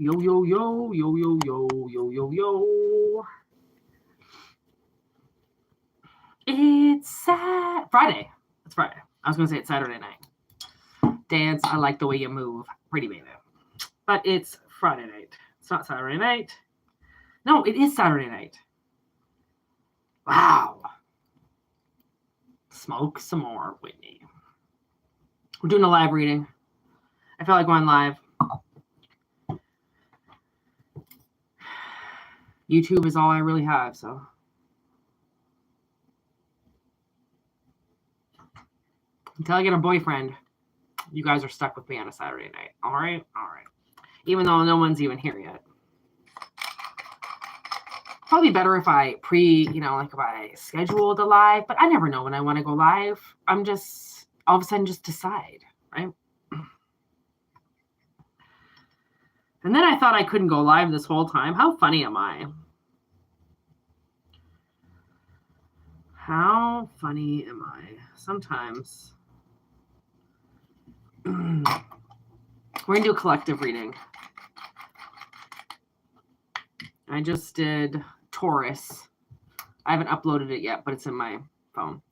Yo, yo, yo, yo, yo, yo, yo, yo, yo. It's Friday. It's Friday. I was going to say it's Saturday night. Dance, I like the way you move. Pretty baby. But it's Friday night. It's not Saturday night. No, it is Saturday night. Wow. Smoke some more, Whitney. We're doing a live reading. I feel like going live. YouTube is all I really have, so. Until I get a boyfriend, you guys are stuck with me on a Saturday night. All right? All right. Even though no one's even here yet. Probably better if I if I scheduled a live, but I never know when I want to go live. I'm just, all of a sudden, just decide, right? And then I thought I couldn't go live this whole time. How funny am I? How funny am I? Sometimes. We're going to do a collective reading. I just did Taurus. I haven't uploaded it yet, but it's in my phone.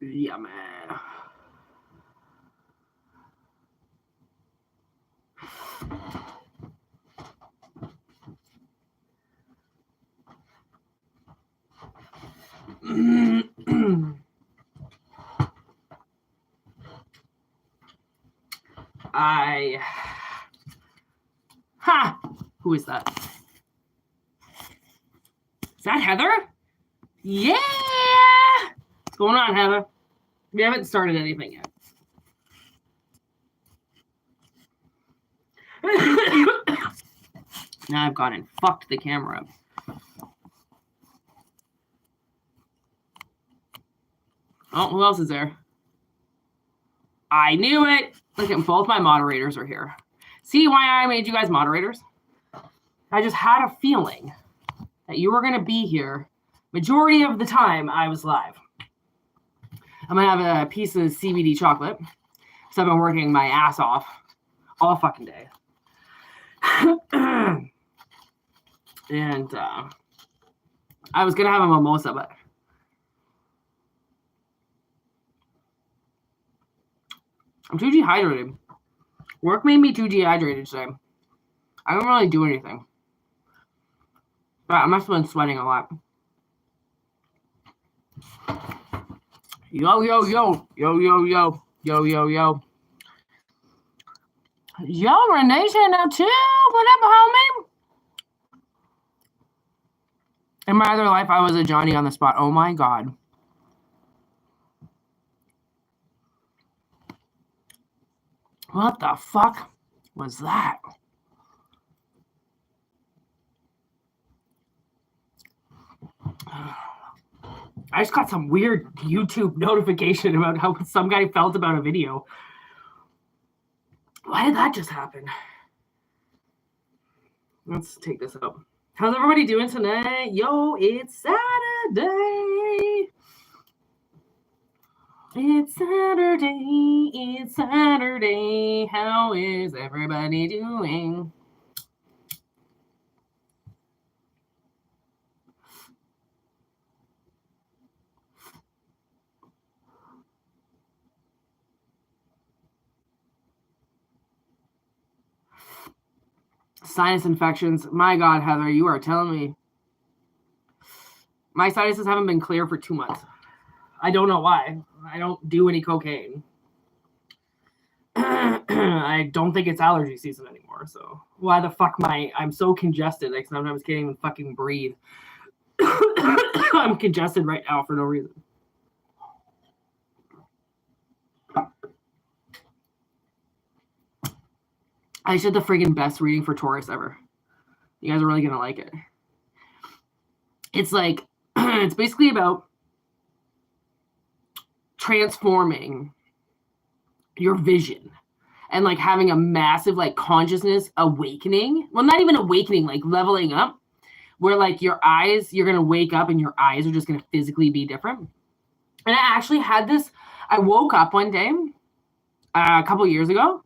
Yeah, man. Who is that? Is that Heather? Yeah! What's going on, Heather? We haven't started anything yet. Now I've gone and fucked the camera up. Oh, who else is there? I knew it. Look at both my moderators are here. See why I made you guys moderators? I just had a feeling that you were going to be here majority of the time I was live. I'm going to have a piece of CBD chocolate because I've been working my ass off all fucking day. And I was going to have a mimosa, but I'm too dehydrated. Work made me too dehydrated today. I don't really do anything. But I must have been sweating a lot. Yo, yo, yo. Yo, yo, yo. Yo, yo, yo. Yo, Renee's here now too. What up, homie? In my other life, I was a Johnny on the spot. Oh my God. What the fuck was that? I just got some weird YouTube notification about how some guy felt about a video. Why did that just happen? Let's take this up. How's everybody doing tonight? Yo, it's Saturday. It's Saturday. It's Saturday. How is everybody doing? Sinus infections. My God, Heather, you are telling me. My sinuses haven't been clear for 2 months. I don't know why. I don't do any cocaine. I don't think it's allergy season anymore. So why the fuck I'm so congested. Like sometimes I can't even fucking breathe. I'm congested right now for no reason. I just did the friggin' best reading for Taurus ever. You guys are really gonna like it. It's like, it's basically about transforming your vision and like having a massive like consciousness awakening. Well, not even awakening, like leveling up, where like your eyes, you're going to wake up and your eyes are just going to physically be different. And I actually had this, I woke up one day a couple years ago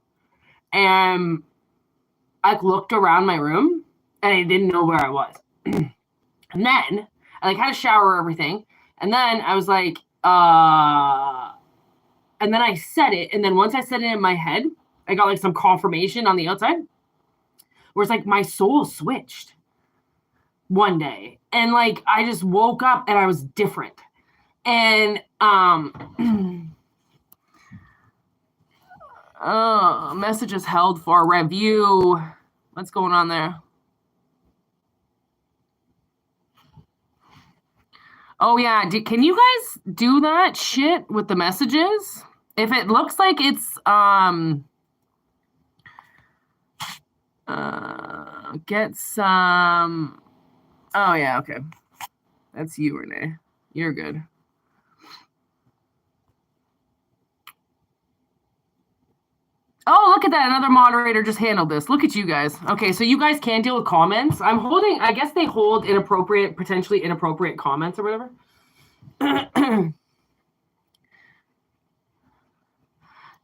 and I looked around my room and I didn't know where I was. And then I like had a shower, everything. And then I was like, and then I said it. And then once I said it in my head, I got like some confirmation on the outside where it's like my soul switched one day. And like, I just woke up and I was different. And, messages held for review. What's going on there? Oh yeah, can you guys do that shit with the messages? If it looks like it's get some. Oh yeah, okay. That's you, Renee. You're good. Oh, look at that. Another moderator just handled this. Look at you guys. Okay, so you guys can deal with comments. I'm holding, I guess they hold inappropriate, potentially inappropriate comments or whatever.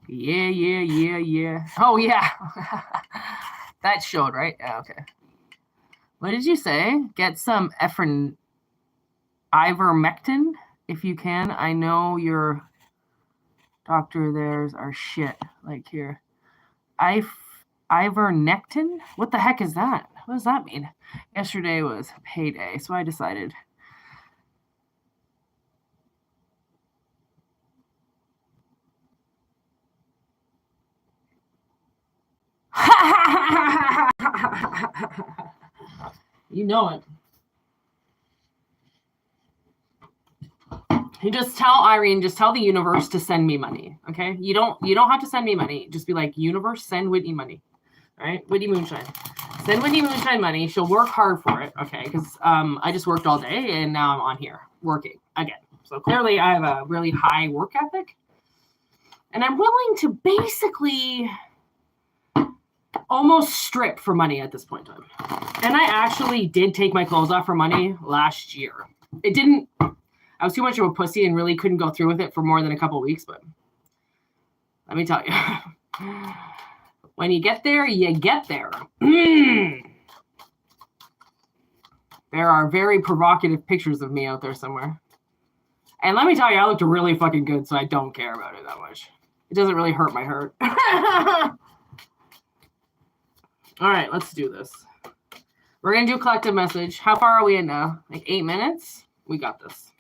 Yeah. Oh, yeah. That showed, right? Yeah, okay. What did you say? Get some ivermectin if you can. I know your doctor there's are shit. Like here. Ivermectin? What the heck is that? What does that mean? Yesterday was payday, so I decided. You know it. You just tell Irene, just tell the universe to send me money. Okay. You don't have to send me money. Just be like, universe, send Whitney money. All right. Whitney Moonshine. Send Whitney Moonshine money. She'll work hard for it. Okay. Because I just worked all day and now I'm on here working again. So clearly I have a really high work ethic. And I'm willing to basically almost strip for money at this point in time. And I actually did take my clothes off for money last year. It didn't. I was too much of a pussy and really couldn't go through with it for more than a couple of weeks, but let me tell you, when you get there, you get there. There are very provocative pictures of me out there somewhere. And let me tell you, I looked really fucking good, so I don't care about it that much. It doesn't really hurt my heart. All right, let's do this. We're going to do a collective message. How far are we in now? Like 8 minutes? We got this.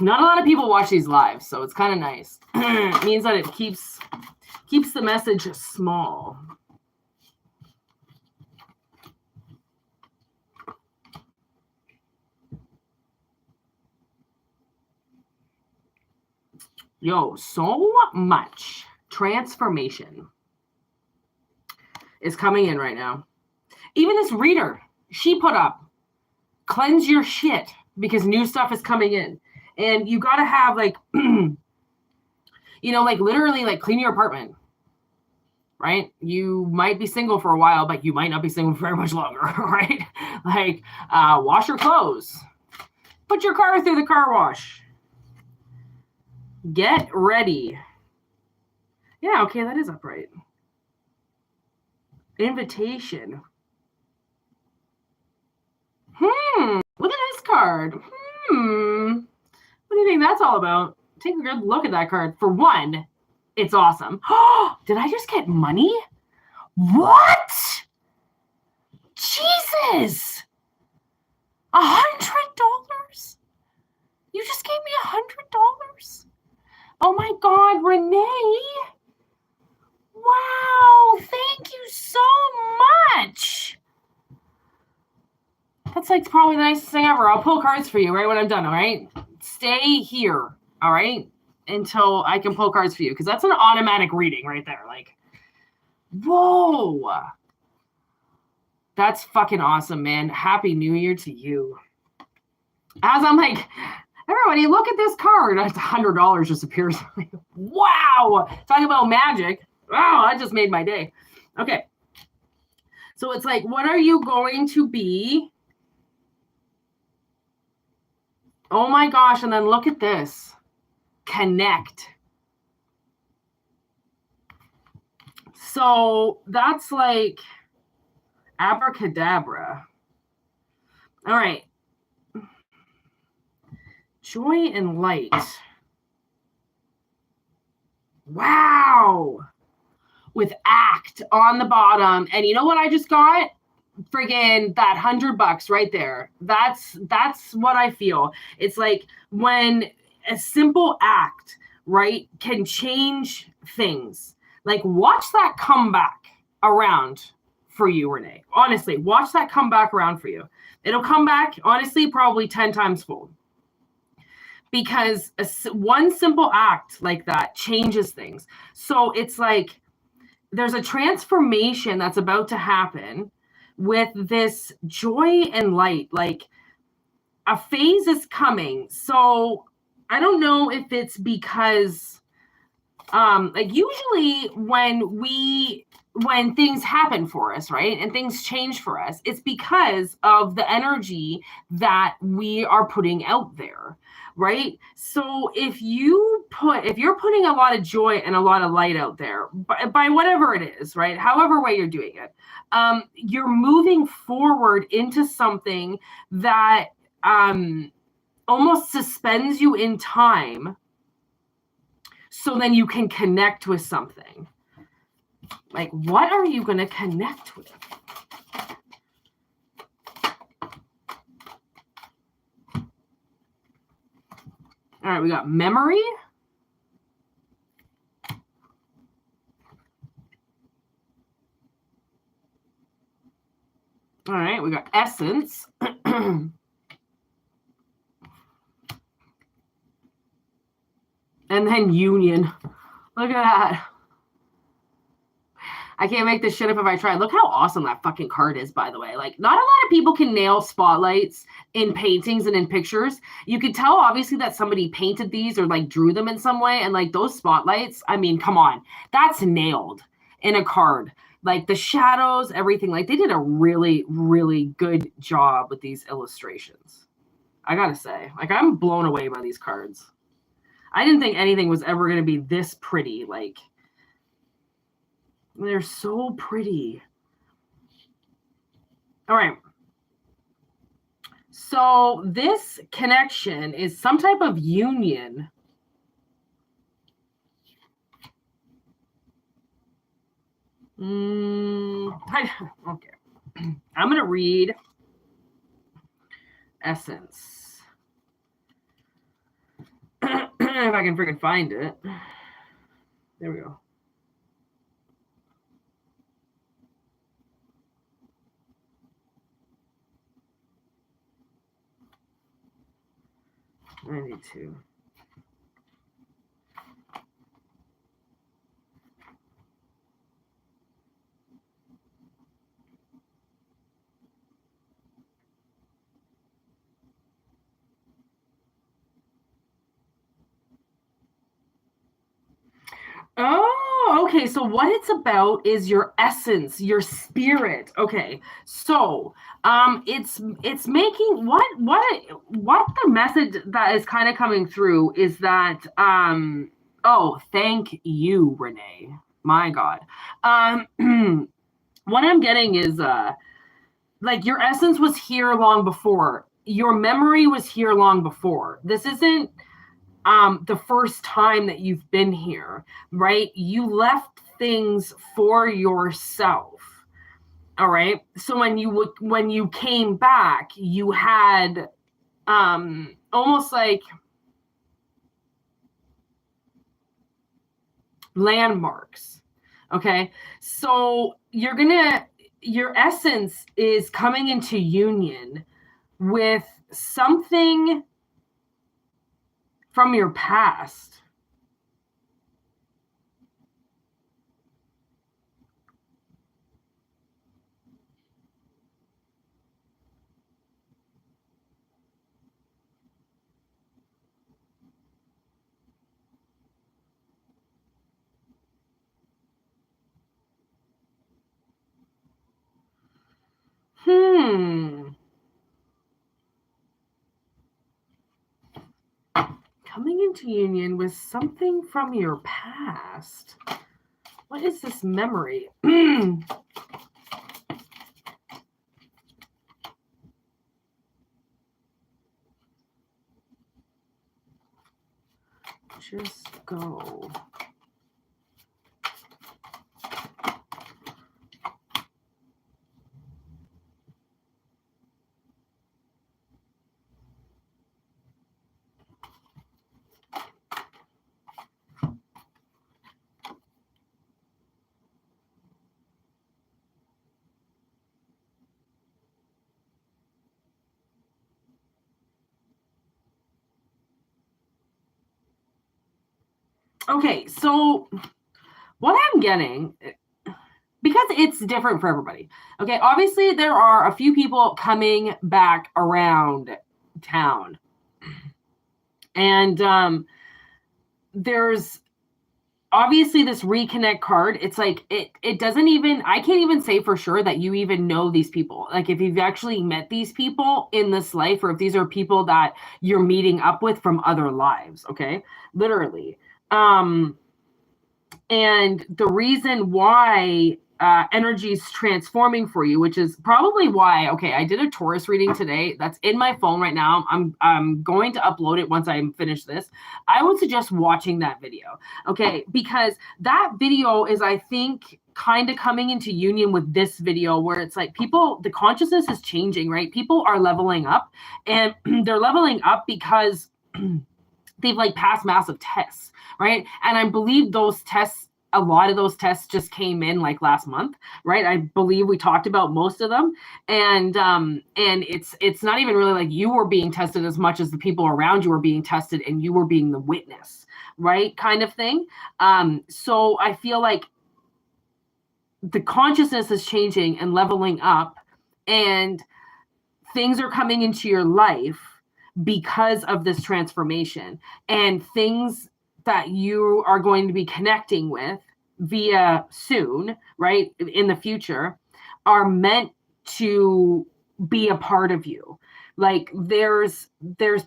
Not a lot of people watch these live, so it's kind of nice. It means that it keeps the message small. Yo, so much transformation is coming in right now. Even this reader, she put up, cleanse your shit because new stuff is coming in. And you got to have like, like literally like clean your apartment, right? You might be single for a while, but you might not be single for very much longer, right? Like wash your clothes, put your car through the car wash, get ready. Yeah, okay, that is upright. Invitation. Look at this card. What do you think that's all about? Take a good look at that card. For one, it's awesome. Did I just get money? What? Jesus! $100? You just gave me $100? Oh my God, Renee. Wow, thank you so much. That's like probably the nicest thing ever. I'll pull cards for you right when I'm done, all right? Stay here, all right? Until I can pull cards for you, because that's an automatic reading right there. Like, whoa. That's fucking awesome, man. Happy New Year to you. As I'm like, Everybody, look at this card. It's $100 just appears. Wow. Talking about magic. Wow, that just made my day. Okay. So it's like, what are you going to be? Oh my gosh. And then look at this. Connect. So that's like abracadabra. All right. Joy and light. Wow. With act on the bottom. And you know what I just got? Friggin' that $100 right there. That's what I feel. It's like when a simple act, right, can change things. Like watch that come back around for you, Renee. Honestly, watch that come back around for you. It'll come back, honestly, probably 10 times fold. Because one simple act like that changes things. So it's like there's a transformation that's about to happen with this joy and light. Like a phase is coming. So I don't know if it's because like usually when things happen for us, right? And things change for us, it's because of the energy that we are putting out there, right? So if you're putting a lot of joy and a lot of light out there by whatever it is, right? However way you're doing it, you're moving forward into something that almost suspends you in time. So then you can connect with something. Like, what are you going to connect with? All right, we got memory. All right, we got essence. And then union. Look at that. I can't make this shit up if I try. Look how awesome that fucking card is, by the way. Like, not a lot of people can nail spotlights in paintings and in pictures. You could tell, obviously, that somebody painted these or, like, drew them in some way. And, like, those spotlights, I mean, come on. That's nailed in a card. Like, the shadows, everything. Like, they did a really, really good job with these illustrations. I gotta say. Like, I'm blown away by these cards. I didn't think anything was ever going to be this pretty. Like, they're so pretty. All right. So this connection is some type of union. Okay. I'm going to read essence. If I can freaking find it. There we go. I need to. Oh, okay. So what it's about is your essence, your spirit. Okay. So, it's making what the message that is kind of coming through is that oh, thank you, Renee. My God. What I'm getting is like your essence was here long before. Your memory was here long before. This isn't the first time that you've been here, right? You left things for yourself. All right. So when you came back, you had almost like landmarks. Okay. So your essence is coming into union with something from your past. Coming into union with something from your past. What is this memory? Just go. Okay, so what I'm getting, because it's different for everybody. Okay, obviously there are a few people coming back around town. And there's obviously this reconnect card. It's like it doesn't even, I can't even say for sure that you even know these people. Like if you've actually met these people in this life, or if these are people that you're meeting up with from other lives, okay? Literally. And the reason why energy is transforming for you, which is probably why, okay, I did a Taurus reading today that's in my phone right now. I'm going to upload it once I'm finished this. I would suggest watching that video, okay, because that video is, I think, kind of coming into union with this video, where it's like people, the consciousness is changing, right? People are leveling up, and they're leveling up because they've like passed massive tests, right? And I believe those tests, a lot of those tests just came in like last month, right? I believe we talked about most of them. And it's not even really like you were being tested as much as the people around you were being tested, and you were being the witness, right? Kind of thing. So I feel like the consciousness is changing and leveling up, and things are coming into your life because of this transformation, and things that you are going to be connecting with via soon, right, in the future, are meant to be a part of you. Like there's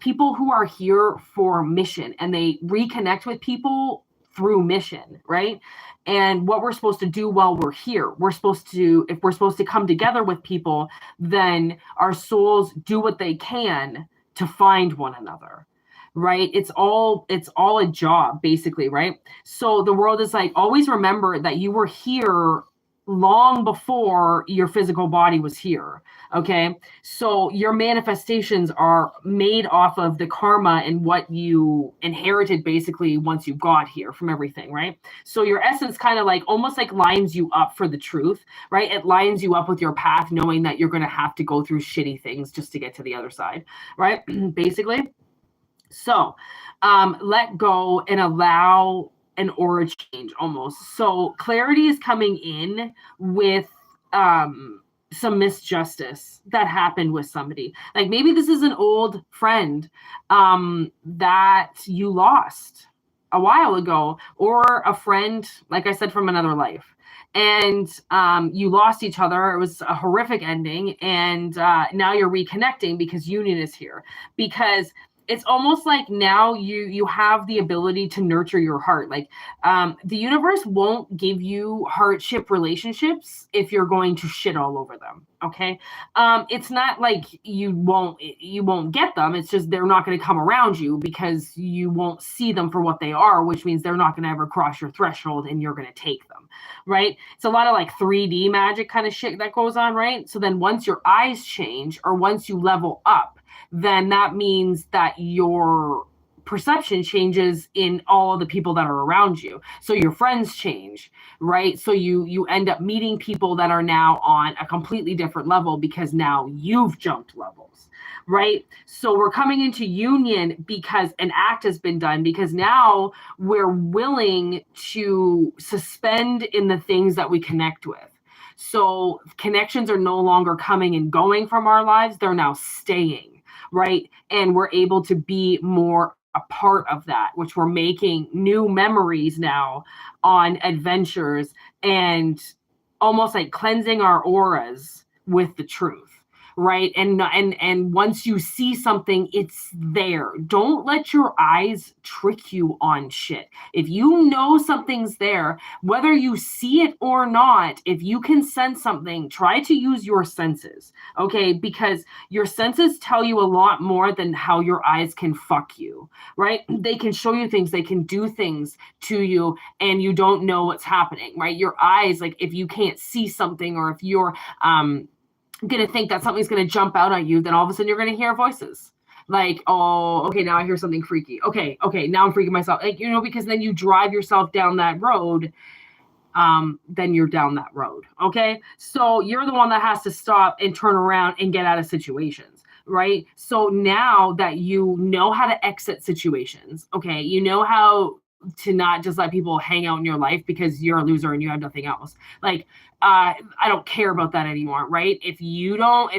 people who are here for mission, and they reconnect with people through mission, right? And what we're supposed to do while we're here, if we're supposed to come together with people, then our souls do what they can to find one another, right? It's all a job, basically, right? So the world is like, always remember that you were here long before your physical body was here, okay? So your manifestations are made off of the karma and what you inherited basically once you got here from everything, right? So your essence kind of like almost like lines you up for the truth, right? It lines you up with your path, knowing that you're going to have to go through shitty things just to get to the other side, right? Basically. So let go and allow an aura change almost. So clarity is coming in with some misjustice that happened with somebody. Like maybe this is an old friend that you lost a while ago, or a friend, like I said, from another life. And you lost each other. It was a horrific ending. And now you're reconnecting because union is here. Because it's almost like now you have the ability to nurture your heart. Like the universe won't give you heartship relationships if you're going to shit all over them. Okay. It's not like you won't get them. It's just they're not going to come around you because you won't see them for what they are, which means they're not going to ever cross your threshold and you're going to take them. Right. It's a lot of like 3D magic kind of shit that goes on. Right. So then once your eyes change, or once you level up, then that means that your perception changes in all of the people that are around you. So your friends change, right? So you end up meeting people that are now on a completely different level because now you've jumped levels, right? So we're coming into union because an act has been done, because now we're willing to suspend in the things that we connect with. So connections are no longer coming and going from our lives. They're now staying. Right. And we're able to be more a part of that, which we're making new memories now on adventures, and almost like cleansing our auras with the truth. Right. And once you see something, it's there. Don't let your eyes trick you on shit. If you know something's there, whether you see it or not, if you can sense something, try to use your senses. Okay. Because your senses tell you a lot more than how your eyes can fuck you. Right. They can show you things, they can do things to you, and you don't know what's happening. Right. Your eyes, like if you can't see something, or if you're, going to think that something's going to jump out at you, then all of a sudden you're going to hear voices like, oh, okay, now I hear something freaky. Okay, now I'm freaking myself. Like, because then you drive yourself down that road. Then you're down that road. Okay. So you're the one that has to stop and turn around and get out of situations. Right. So now that you know how to exit situations, okay, you know how to not just let people hang out in your life because you're a loser and you have nothing else. Like, I don't care about that anymore, right? If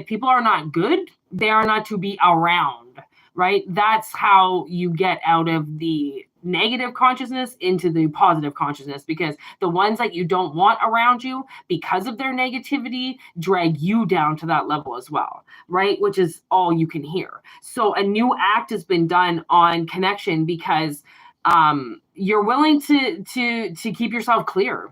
people are not good, they are not to be around, right? That's how you get out of the negative consciousness into the positive consciousness, because the ones that you don't want around you because of their negativity drag you down to that level as well, right? Which is all you can hear. So a new act has been done on connection because you're willing to keep yourself clear.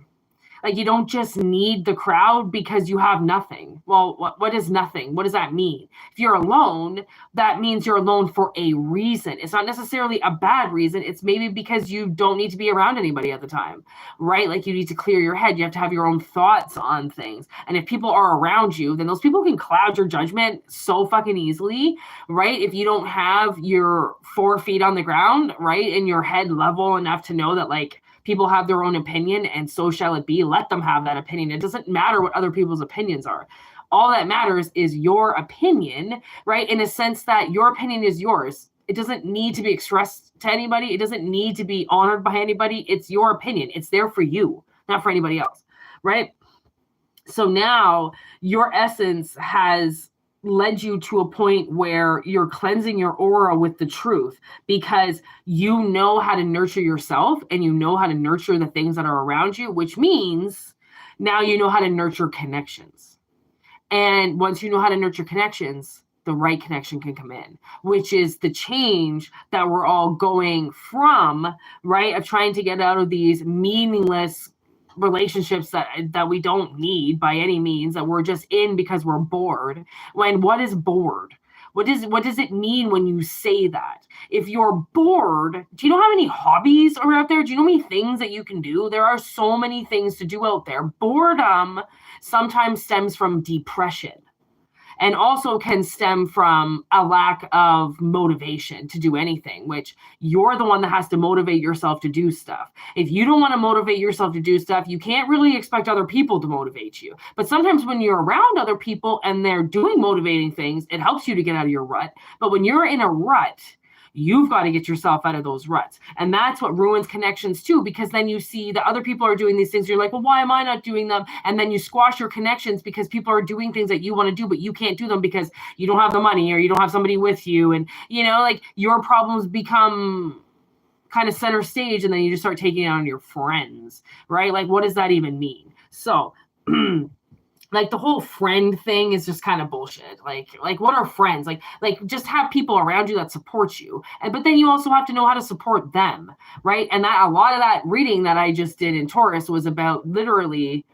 Like, you don't just need the crowd because you have nothing. Well, what is nothing? What does that mean? If you're alone, that means you're alone for a reason. It's not necessarily a bad reason. It's maybe because you don't need to be around anybody at the time, right? Like, you need to clear your head. You have to have your own thoughts on things. And if people are around you, then those people can cloud your judgment so fucking easily, right? If you don't have your 4 feet on the ground, right, and your head level enough to know that, like, people have their own opinion, and so shall it be. Let them have that opinion. It doesn't matter what other people's opinions are. All that matters is your opinion, right? In a sense that your opinion is yours. It doesn't need to be expressed to anybody. It doesn't need to be honored by anybody. It's your opinion. It's there for you, not for anybody else, right? So now your essence has led you to a point where you're cleansing your aura with the truth, because you know how to nurture yourself and you know how to nurture the things that are around you, which means now you know how to nurture connections. And once you know how to nurture connections, the right connection can come in, which is the change that we're all going from, right? Of trying to get out of these meaningless relationships that we don't need by any means, that we're just in because we're bored. When what is bored? What does it mean when you say that? If you're bored, do you know how many hobbies are out there? Do you know how many things that you can do? There are so many things to do out there. Boredom sometimes stems from depression, and also can stem from a lack of motivation to do anything, which you're the one that has to motivate yourself to do stuff. If you don't want to motivate yourself to do stuff, you can't really expect other people to motivate you. But sometimes when you're around other people and they're doing motivating things, it helps you to get out of your rut. But when you're in a rut, you've got to get yourself out of those ruts. And that's what ruins connections too, because then you see that other people are doing these things. You're like, well, why am I not doing them? And then you squash your connections because people are doing things that you want to do, but you can't do them because you don't have the money or you don't have somebody with you. And, like, your problems become kind of center stage, and then you just start taking it on your friends, right? Like, what does that even mean? So, like, the whole friend thing is just kind of bullshit. Like what are friends? Like just have people around you that support you. But then you also have to know how to support them, right? And that a lot of that reading that I just did in Taurus was about literally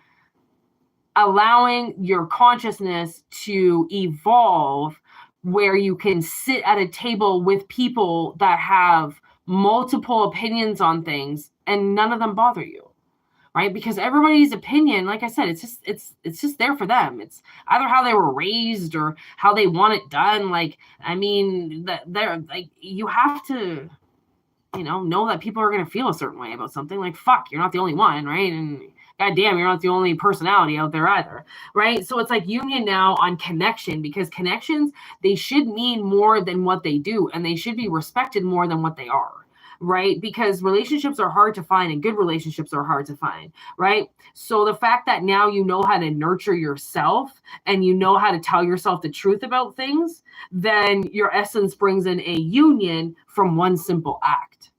allowing your consciousness to evolve, where you can sit at a table with people that have multiple opinions on things and none of them bother you. Right? Because everybody's opinion, like I said, it's just there for them. It's either how they were raised or how they want it done. Like, I mean, they're like, you have to, know that people are going to feel a certain way about something. Like, fuck, you're not the only one, right? And goddamn, you're not the only personality out there either, right? So it's like union now on connection, because connections, they should mean more than what they do, and they should be respected more than what they are. Right? Because relationships are hard to find, and good relationships are hard to find, right? So the fact that now you know how to nurture yourself and you know how to tell yourself the truth about things, then your essence brings in a union from one simple act.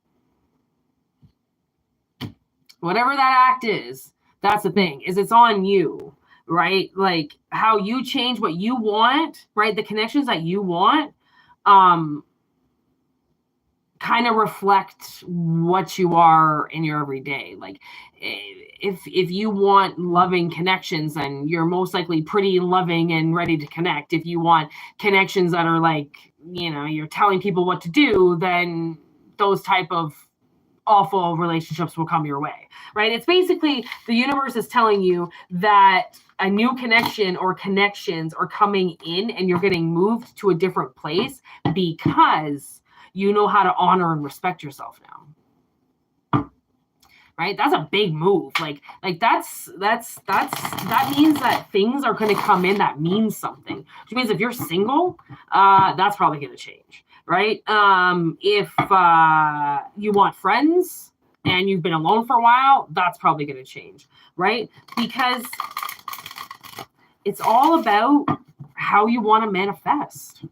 Whatever that act is, that's the thing, is it's on you. right? Like how you change what you want, right? The connections that you want, kind of reflect what you are in your everyday. Like if you want loving connections, then you're most likely pretty loving and ready to connect. If you want connections that are like, you're telling people what to do, then those type of awful relationships will come your way, right? It's basically the universe is telling you that a new connection or connections are coming in and you're getting moved to a different place because you know how to honor and respect yourself now. Right? That's a big move. Like that means that things are going to come in that means something. Which means if you're single, that's probably going to change, right? If you want friends and you've been alone for a while, that's probably going to change, right? Because it's all about how you want to manifest.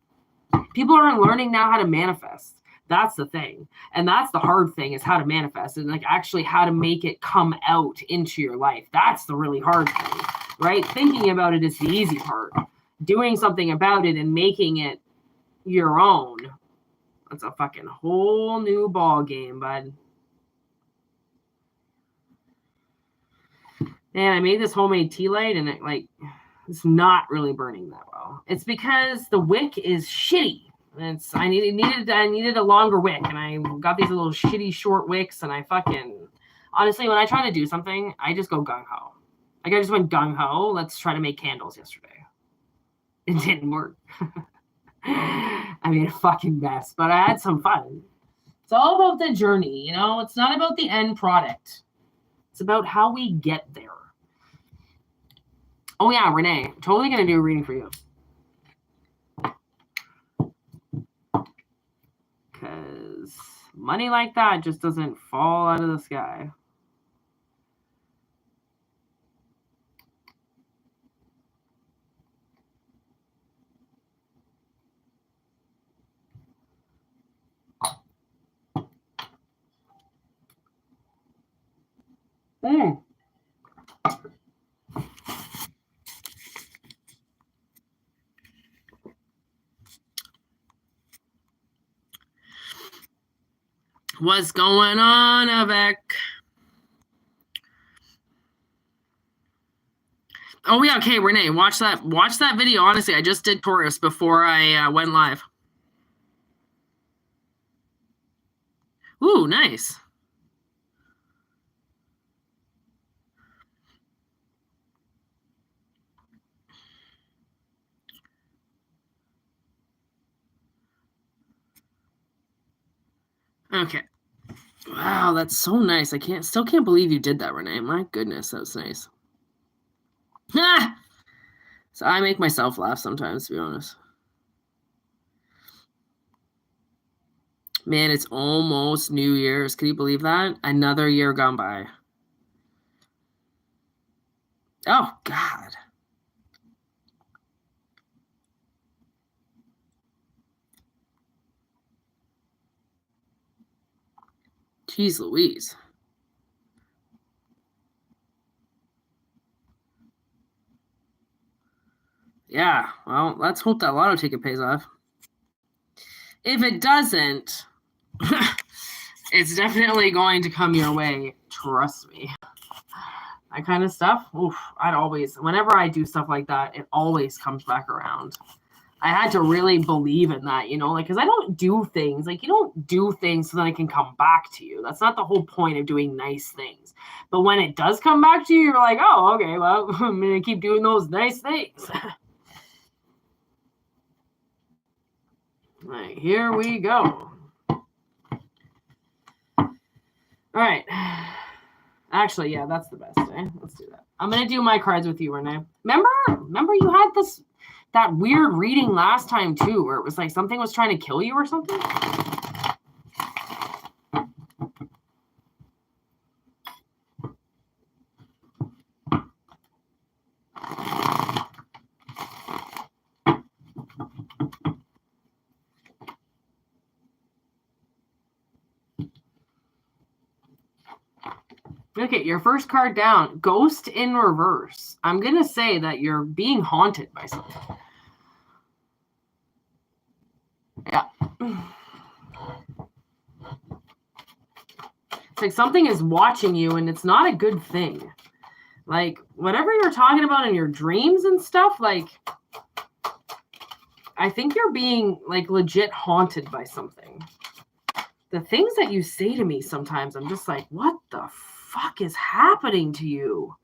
People are learning now how to manifest. That's the thing. And that's the hard thing, is how to manifest and like actually how to make it come out into your life. That's the really hard thing, right? Thinking about it is the easy part. Doing something about it and making it your own, that's a fucking whole new ball game, bud. And I made this homemade tea light and it's not really burning that well. It's because the wick is shitty. I needed a longer wick, and I got these little shitty short wicks, and I fucking honestly, when I try to do something, I just go gung ho. Like I just went gung ho. Let's try to make candles yesterday. It didn't work. I made a fucking mess, but I had some fun. It's all about the journey, It's not about the end product. It's about how we get there. Oh yeah, Renee, totally gonna do a reading for you. Because money like that just doesn't fall out of the sky. What's going on, Avec? Oh yeah, okay, Renee, watch that video. Honestly, I just did Taurus before I went live. Ooh, nice. Okay. Wow, that's so nice. I still can't believe you did that, Renee. My goodness, that was nice. So I make myself laugh sometimes, to be honest. Man, it's almost New Year's. Can you believe that? Another year gone by. Oh, God. Jeez Louise. Yeah, well, let's hope that lotto ticket pays off. If it doesn't, it's definitely going to come your way. Trust me. That kind of stuff, oof, whenever I do stuff like that, it always comes back around. I had to really believe in that, because I don't do things. Like, you don't do things so that it can come back to you. That's not the whole point of doing nice things. But when it does come back to you, you're like, oh, okay, well, I'm going to keep doing those nice things. All right, here we go. All right. Actually, yeah, that's the best, eh? Let's do that. I'm going to do my cards with you, Renee. Remember you had that weird reading last time, too, where it was like something was trying to kill you or something? Okay, your first card down, Ghost in Reverse. I'm going to say that you're being haunted by something. Yeah. It's like something is watching you and it's not a good thing. Like, whatever you're talking about in your dreams and stuff, like, I think you're being, like, legit haunted by something. The things that you say to me sometimes, I'm just like, what the fuck is happening to you?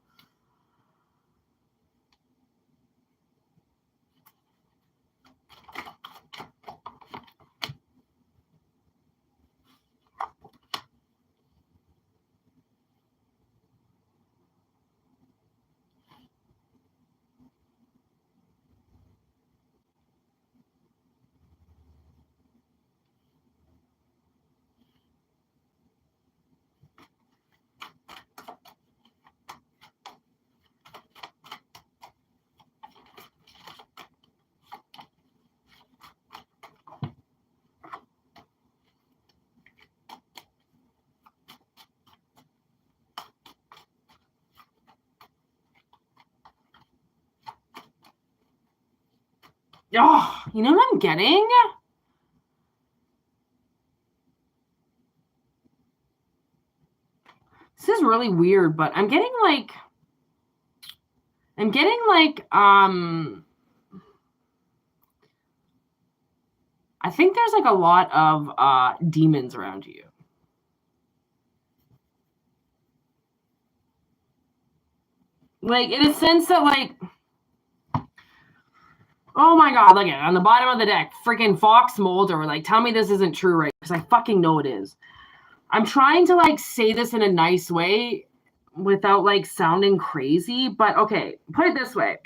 Oh, you know what I'm getting? This is really weird, but I'm getting like I think there's like a lot of demons around you. Like, in a sense that, like, oh my god, look at it on the bottom of the deck, freaking Fox Mulder. Like, tell me this isn't true, right? Because I fucking know it is. I'm trying to, like, say this in a nice way without, like, sounding crazy, but okay, put it this way.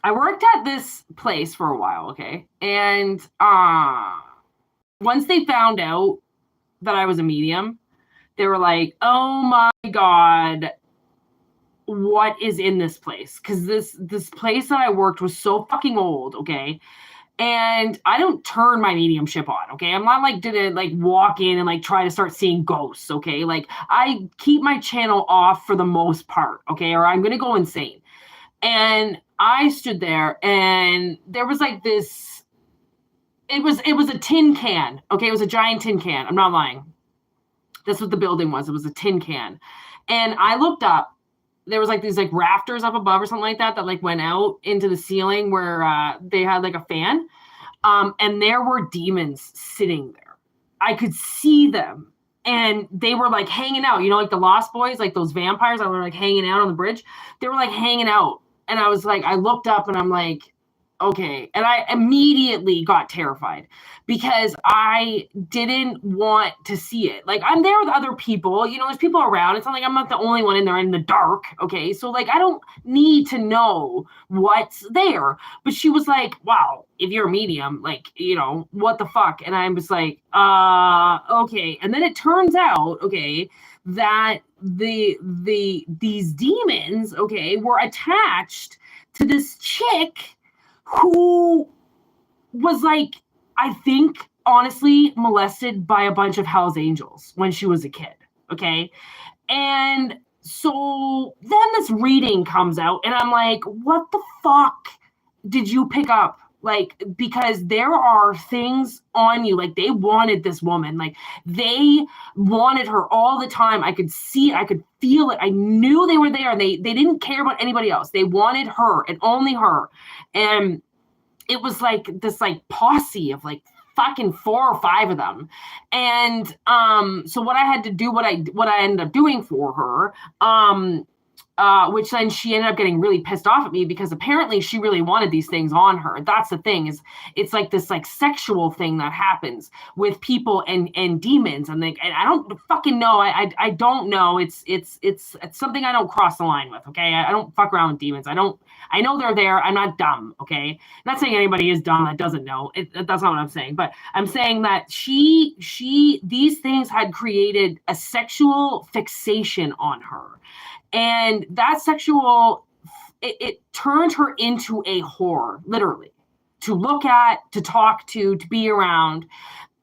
I worked at this place for a while, okay? And once they found out that I was a medium, they were like, "Oh my god, what is in this place?" Because this place that I worked was so fucking old, okay? And I don't turn my mediumship on, okay? I'm not like gonna like walk in and like try to start seeing ghosts, okay? Like, I keep my channel off for the most part, okay? Or I'm gonna go insane. And I stood there and there was like this, it was a tin can, okay? It was a giant tin can. I'm not lying. That's what the building was. It was a tin can. And I looked up, there was like these like rafters up above or something like that like went out into the ceiling where they had like a fan. And there were demons sitting there. I could see them. And they were like hanging out, you know, like the Lost Boys, like those vampires that were like hanging out on the bridge. They were like hanging out. And I was like, I looked up and I'm like, okay. And I immediately got terrified because I didn't want to see it. Like, I'm there with other people, you know, there's people around. It's not like I'm not the only one in there in the dark. Okay. So, like, I don't need to know what's there. But she was like, wow, if you're a medium, like, you know, what the fuck? And I was like, okay. And then it turns out, okay, that these demons, okay, were attached to this chick who was like, I think, honestly, molested by a bunch of Hell's Angels when she was a kid. Okay. And so then this reading comes out, and I'm like, what the fuck did you pick up? Like, because there are things on you. Like, they wanted this woman. Like, they wanted her all the time. I could see it. I could feel it. I knew they were there. They didn't care about anybody else. They wanted her and only her. And it was like this like posse of like fucking 4 or 5 of them. And so what I had to do, what I ended up doing for her, which then she ended up getting really pissed off at me because apparently she really wanted these things on her. That's the thing, is it's like this like sexual thing that happens with people and demons, and I don't fucking know. I don't know. It's something I don't cross the line with. Okay, I don't fuck around with demons. I know they're there. I'm not dumb. Okay, I'm not saying anybody is dumb that doesn't know. That's not what I'm saying. But I'm saying that these things had created a sexual fixation on her. And that sexual, it turned her into a whore, literally, to look at, to talk to be around.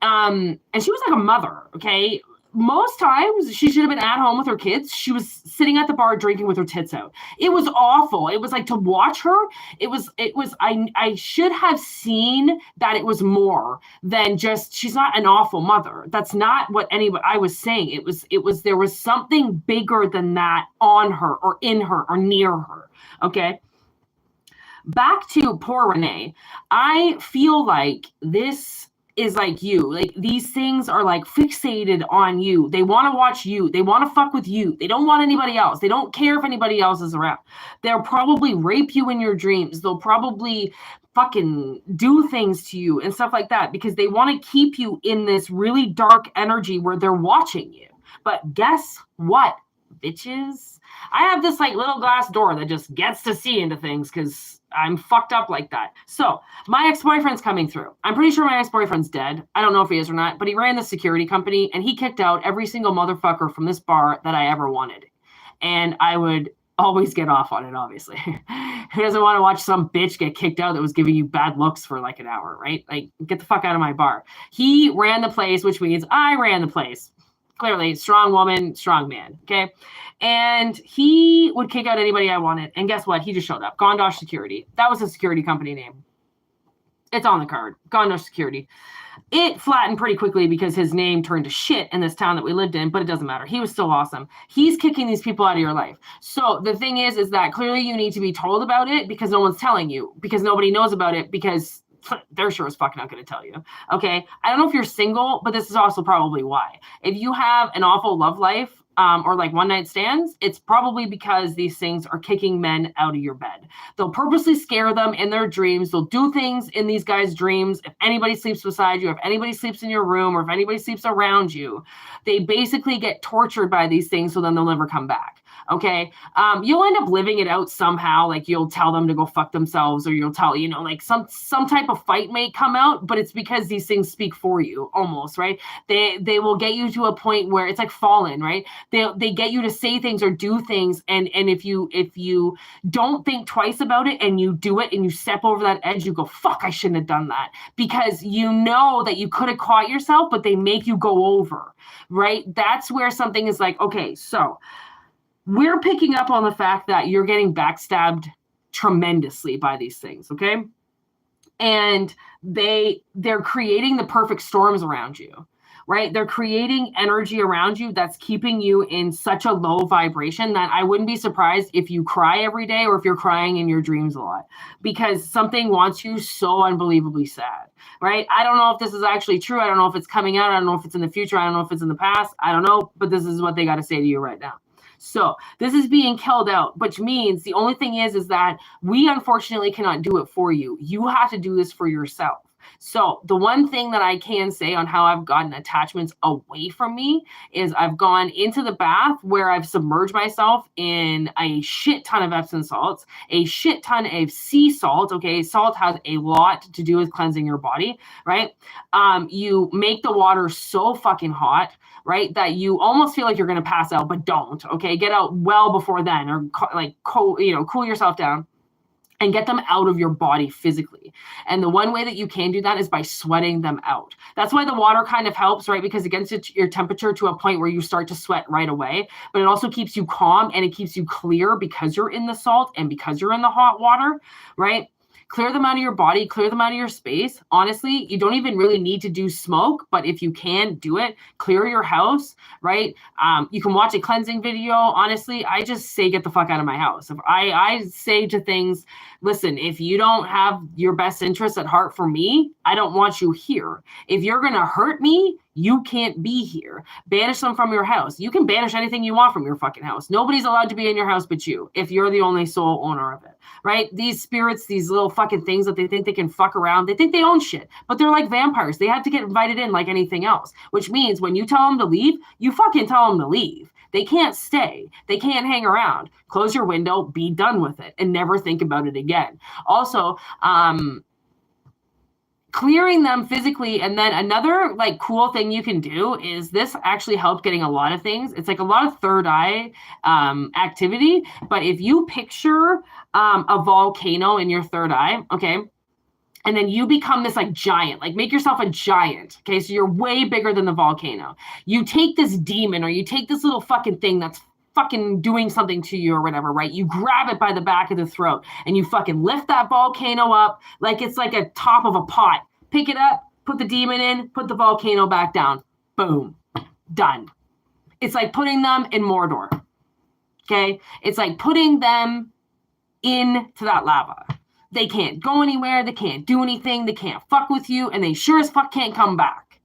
And she was like a mother, okay? most times she should have been at home with her kids. She was sitting at the bar drinking with her tits out. It was awful. It was like, to watch her, I should have seen that it was more than just, she's not an awful mother. That's not what I was saying. There was something bigger than that on her or in her or near her. Okay. Back to poor Renee. I feel like this is like you. Like, these things are like fixated on you. They want to watch you. They want to fuck with you. They don't want anybody else. They don't care if anybody else is around. They'll probably rape you in your dreams. They'll probably fucking do things to you and stuff like that, because they want to keep you in this really dark energy where they're watching you. But guess what, bitches? I have this like little glass door that just gets to see into things because I'm fucked up like that. So my ex-boyfriend's coming through. I'm pretty sure my ex-boyfriend's dead. I don't know if he is or not, but he ran the security company and he kicked out every single motherfucker from this bar that I ever wanted. And I would always get off on it, obviously. Who doesn't want to watch some bitch get kicked out that was giving you bad looks for like an hour, right? Like, get the fuck out of my bar. He ran the place, which means I ran the place. Clearly, strong woman, strong man, okay? And he would kick out anybody I wanted. And guess what? He just showed up. Gondosh Security. That was a security company name. It's on the card. Gondosh Security. It flattened pretty quickly because his name turned to shit in this town that we lived in, but it doesn't matter. He was still awesome. He's kicking these people out of your life. So the thing is that clearly you need to be told about it because no one's telling you, because nobody knows about it, because they're sure as fuck not going to tell you. Okay. I don't know if you're single, but this is also probably why. If you have an awful love life, or like one night stands, it's probably because these things are kicking men out of your bed. They'll purposely scare them in their dreams. They'll do things in these guys' dreams. If anybody sleeps beside you, if anybody sleeps in your room, or if anybody sleeps around you, they basically get tortured by these things, so then they'll never come back. Okay. You'll end up living it out somehow. Like, you'll tell them to go fuck themselves, or you'll tell, like some type of fight may come out, but it's because these things speak for you almost, right? They will get you to a point where it's like Fallen, right? They get you to say things or do things. And if you don't think twice about it and you do it and you step over that edge, you go, fuck, I shouldn't have done that, because you know that you could have caught yourself, but they make you go over, right? That's where something is like, okay, so we're picking up on the fact that you're getting backstabbed tremendously by these things, okay? And they're creating the perfect storms around you, right? They're creating energy around you that's keeping you in such a low vibration that I wouldn't be surprised if you cry every day, or if you're crying in your dreams a lot, because something wants you so unbelievably sad, right? I don't know if this is actually true. I don't know if it's coming out. I don't know if it's in the future. I don't know if it's in the past. I don't know, but this is what they got to say to you right now. So this is being killed out, which means the only thing is that we unfortunately cannot do it for you. You have to do this for yourself. So the one thing that I can say on how I've gotten attachments away from me is I've gone into the bath where I've submerged myself in a shit ton of Epsom salts, a shit ton of sea salt. Okay. Salt has a lot to do with cleansing your body, right? You make the water so fucking hot, right, that you almost feel like you're going to pass out, but don't. Okay. Get out well before then, or cool yourself down and get them out of your body physically. And the one way that you can do that is by sweating them out. That's why the water kind of helps, right? Because it gets your temperature to a point where you start to sweat right away, but it also keeps you calm and it keeps you clear because you're in the salt and because you're in the hot water, right? Clear them out of your body, clear them out of your space. Honestly, you don't even really need to do smoke, but if you can do it, clear your house, right? You can watch a cleansing video. Honestly, I just say, get the fuck out of my house. If I say to things, listen, if you don't have your best interests at heart for me, I don't want you here. If you're going to hurt me, you can't be here. Banish them from your house. You can banish anything you want from your fucking house. Nobody's allowed to be in your house but you, if you're the only sole owner of it, right? These spirits, these little fucking things that they think they can fuck around, they think they own shit, but they're like vampires. They have to get invited in like anything else, which means when you tell them to leave, you fucking tell them to leave. They can't stay. They can't hang around. Close your window, be done with it, and never think about it again. Also, clearing them physically. And then another like cool thing you can do is this actually helped getting a lot of things. It's like a lot of third eye activity. But if you picture a volcano in your third eye, okay, And then you become this like giant, like make yourself a giant. Okay. So you're way bigger than the volcano. You take this demon or you take this little fucking thing that's fucking doing something to you or whatever, right? You grab it by the back of the throat and you fucking lift that volcano up like it's like a top of a pot. Pick it up, put the demon in, put the volcano back down. Boom. Done. It's like putting them in Mordor. Okay. It's like putting them into that lava. They can't go anywhere. They can't do anything. They can't fuck with you. And they sure as fuck can't come back.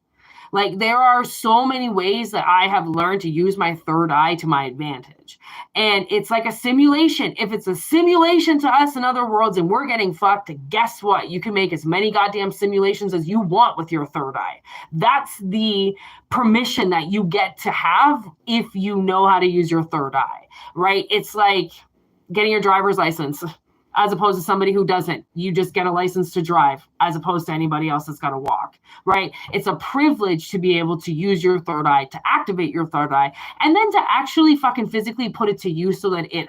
Like, there are so many ways that I have learned to use my third eye to my advantage. And it's like a simulation. If it's a simulation to us in other worlds and we're getting fucked, guess what? You can make as many goddamn simulations as you want with your third eye. That's the permission that you get to have if you know how to use your third eye, right? It's like getting your driver's license. As opposed to somebody who doesn't. You just get a license to drive as opposed to anybody else that's got to walk, right? It's a privilege to be able to use your third eye, to activate your third eye, and then to actually fucking physically put it to use so that it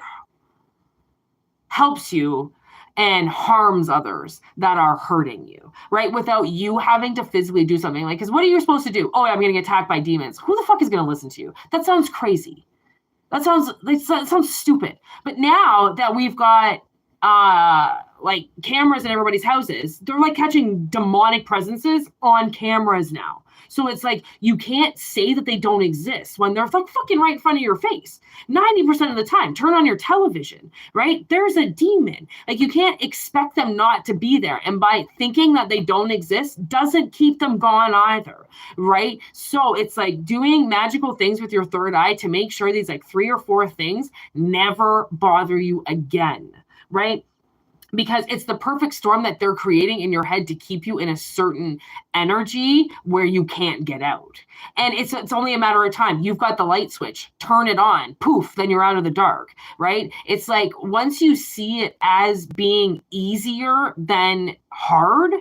helps you and harms others that are hurting you, right? Without you having to physically do something. Like, because what are you supposed to do? Oh, I'm getting attacked by demons. Who the fuck is going to listen to you? That sounds crazy. That sounds stupid. But now that we've got like cameras in everybody's houses, they're like catching demonic presences on cameras now. So it's like, you can't say that they don't exist when they're like fucking right in front of your face. 90% of the time, turn on your television, right? There's a demon. Like, you can't expect them not to be there. And by thinking that they don't exist doesn't keep them gone either, right? So it's like doing magical things with your third eye to make sure these like 3 or 4 things never bother you again. Right? Because it's the perfect storm that they're creating in your head to keep you in a certain energy where you can't get out. And it's only a matter of time. You've got the light switch, turn it on, poof, then you're out of the dark, right? It's like once you see it as being easier than hard,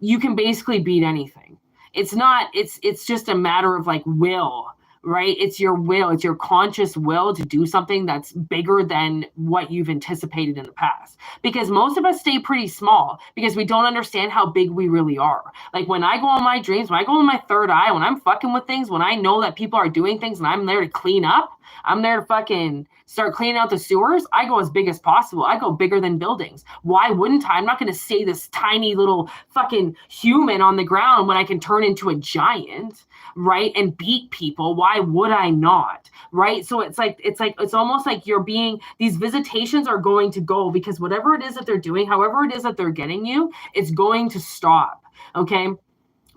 you can basically beat anything. It's just a matter of like will. Right? It's your will. It's your conscious will to do something that's bigger than what you've anticipated in the past. Because most of us stay pretty small because we don't understand how big we really are. Like, when I go on my dreams, when I go on my third eye, when I'm fucking with things, when I know that people are doing things and I'm there to clean up, I'm there to fucking start cleaning out the sewers, I go as big as possible. I go bigger than buildings. Why wouldn't I? I'm not going to stay this tiny little fucking human on the ground when I can turn into a giant, right? And beat people. Why would I not? Right? So it's almost like these visitations are going to go because whatever it is that they're doing, however it is that they're getting you, it's going to stop. Okay.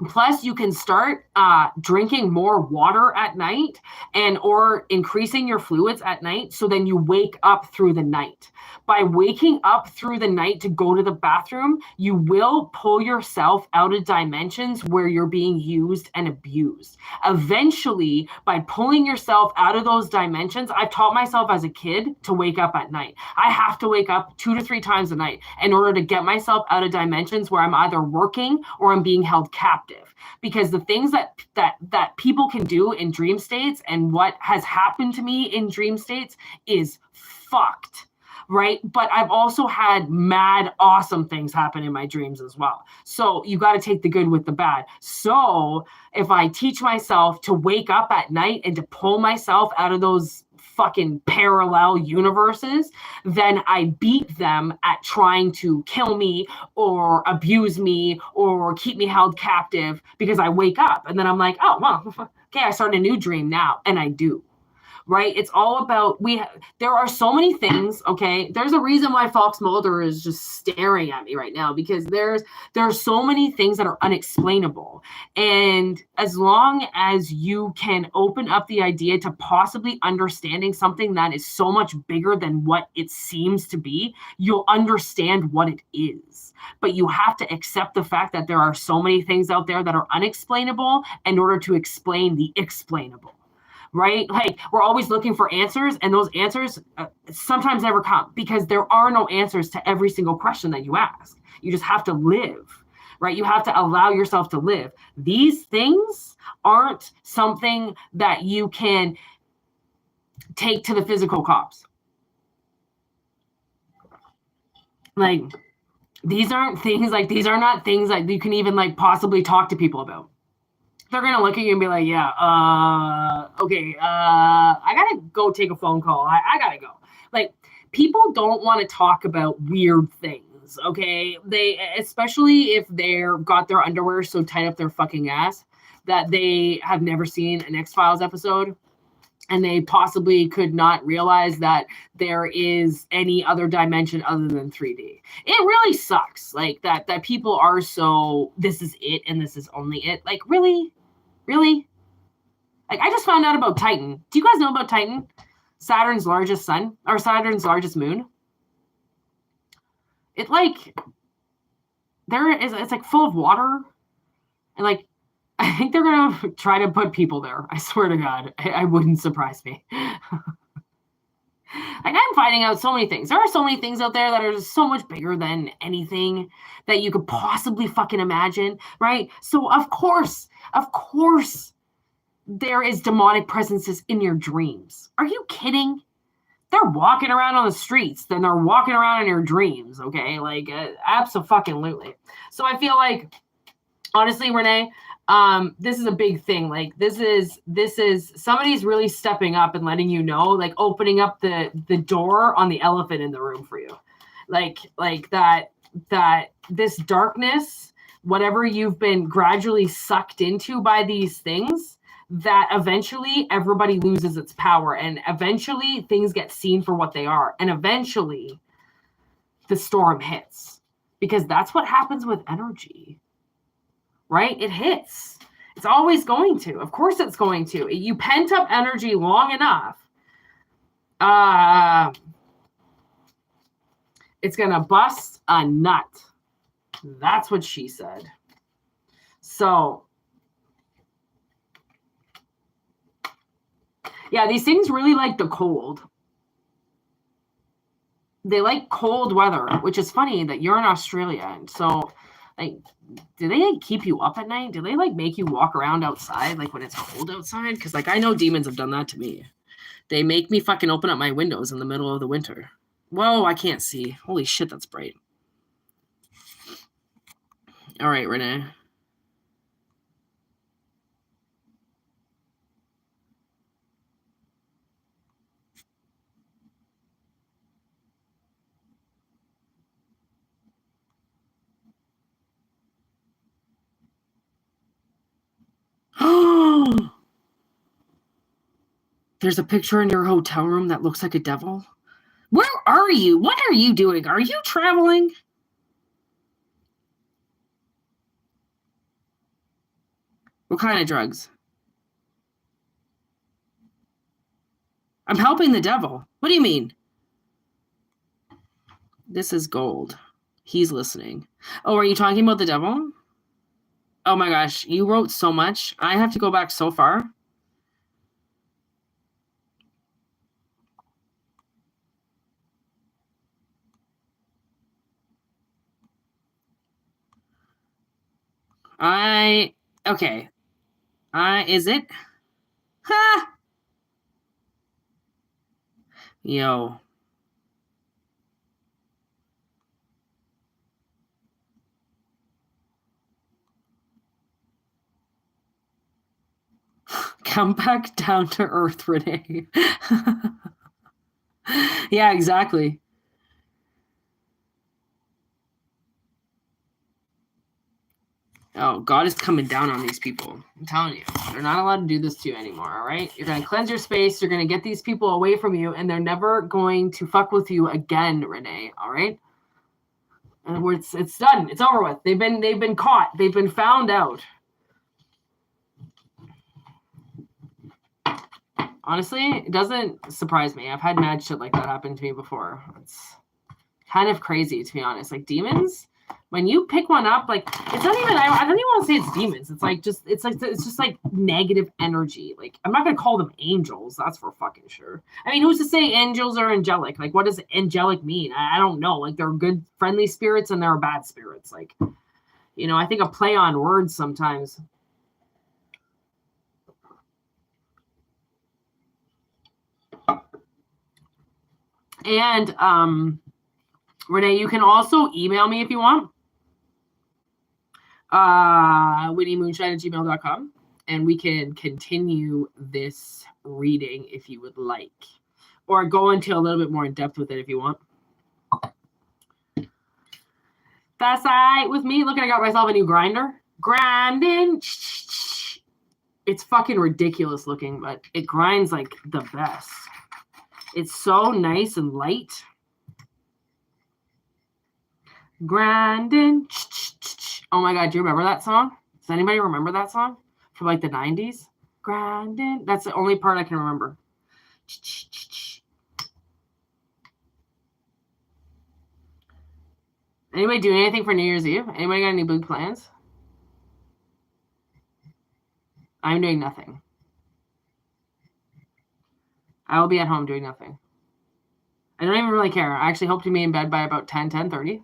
Plus, you can start drinking more water at night or increasing your fluids at night. So then you wake up through the night. By waking up through the night to go to the bathroom, you will pull yourself out of dimensions where you're being used and abused. Eventually, by pulling yourself out of those dimensions, I've taught myself as a kid to wake up at night. I have to wake up 2 to 3 times a night in order to get myself out of dimensions where I'm either working or I'm being held captive. Because the things that people can do in dream states and what has happened to me in dream states is fucked. Right? But I've also had mad, awesome things happen in my dreams as well. So you got to take the good with the bad. So if I teach myself to wake up at night and to pull myself out of those fucking parallel universes, then I beat them at trying to kill me or abuse me or keep me held captive because I wake up and then I'm like, oh, well, okay, I start a new dream now. And I do. Right? It's all about, there are so many things, okay? There's a reason why Fox Mulder is just staring at me right now because there are so many things that are unexplainable. And as long as you can open up the idea to possibly understanding something that is so much bigger than what it seems to be, you'll understand what it is. But you have to accept the fact that there are so many things out there that are unexplainable in order to explain the explainable. Right? Like, we're always looking for answers, and those answers sometimes never come because there are no answers to every single question that you ask. You just have to live, right? You have to allow yourself to live. These things aren't something that you can take to the physical cops. Like, these aren't things like, these are not things that you can even like possibly talk to people about. They're going to look at you and be like, yeah, okay, I got to go take a phone call. I got to go. Like, people don't want to talk about weird things, okay? They, especially if they're got their underwear so tight up their fucking ass that they have never seen an X-Files episode, and they possibly could not realize that there is any other dimension other than 3D. It really sucks, like, that people are so, this is it and this is only it. Like, really? Really? Like, I just found out about Titan. Do you guys know about Titan? Saturn's largest sun, or Saturn's largest moon. It like, it's like full of water. And like, I think they're going to try to put people there. I swear to God. I wouldn't surprise me. Like, I'm finding out so many things. There are so many things out there that are just so much bigger than anything that you could possibly fucking imagine, right? So of course, there is demonic presences in your dreams. Are you kidding? They're walking around on the streets, then they're walking around in your dreams, okay? Like, abso-fucking-lutely. So I feel like, honestly, Renee, this is a big thing. Like, this is somebody's really stepping up and letting you know, like, opening up the door on the elephant in the room for you. Like that this darkness, whatever you've been gradually sucked into by these things, that eventually everybody loses its power, and eventually things get seen for what they are, and eventually the storm hits, because that's what happens with energy. Right? It hits. It's always going to. Of course it's going to. You pent up energy long enough. It's going to bust a nut. That's what she said. So, yeah, these things really like the cold. They like cold weather, which is funny that you're in Australia. And so, like, do they like keep you up at night? Do they like make you walk around outside like when it's cold outside? Because like, I know demons have done that to me. They make me fucking open up my windows in the middle of the winter. Whoa, I can't see. Holy shit, that's bright. All right, Renee. There's a picture in your hotel room that looks like a devil. Where are you? What are you doing? Are you traveling? What kind of drugs? I'm helping the devil. What do you mean? This is gold. He's listening. Oh, are you talking about the devil? Oh my gosh, you wrote so much. I have to go back so far. Okay. Is it? Ha! Yo. Come back down to earth, Renee. Yeah, exactly. Oh, God is coming down on these people. I'm telling you. They're not allowed to do this to you anymore, all right? You're going to cleanse your space. You're going to get these people away from you, and they're never going to fuck with you again, Renee, all right? And it's done. It's over with. They've been caught. They've been found out. Honestly, it doesn't surprise me. I've had mad shit like that happen to me before. It's kind of crazy, to be honest. Like, demons, when you pick one up, like, it's not even, I don't even want to say it's demons. It's like, it's just like negative energy. Like, I'm not going to call them angels. That's for fucking sure. I mean, who's to say angels are angelic? Like, what does angelic mean? I don't know. Like, they're good, friendly spirits and they're bad spirits. Like, you know, I think a play on words sometimes. And Renee, you can also email me if you want. whitneymoonshine@gmail.com. And we can continue this reading if you would like. Or go into a little bit more in depth with it if you want. That's all right with me. Look, I got myself a new grinder. Grinding. It's fucking ridiculous looking, but it grinds like the best. It's so nice and light. Grinding. Oh my God, do you remember that song? Does anybody remember that song from like the 90s? Grinding. That's the only part I can remember. Anybody doing anything for New Year's Eve? Anybody got any big plans? I'm doing nothing. I will be at home doing nothing. I don't even really care. I actually hope to be in bed by about 10:30.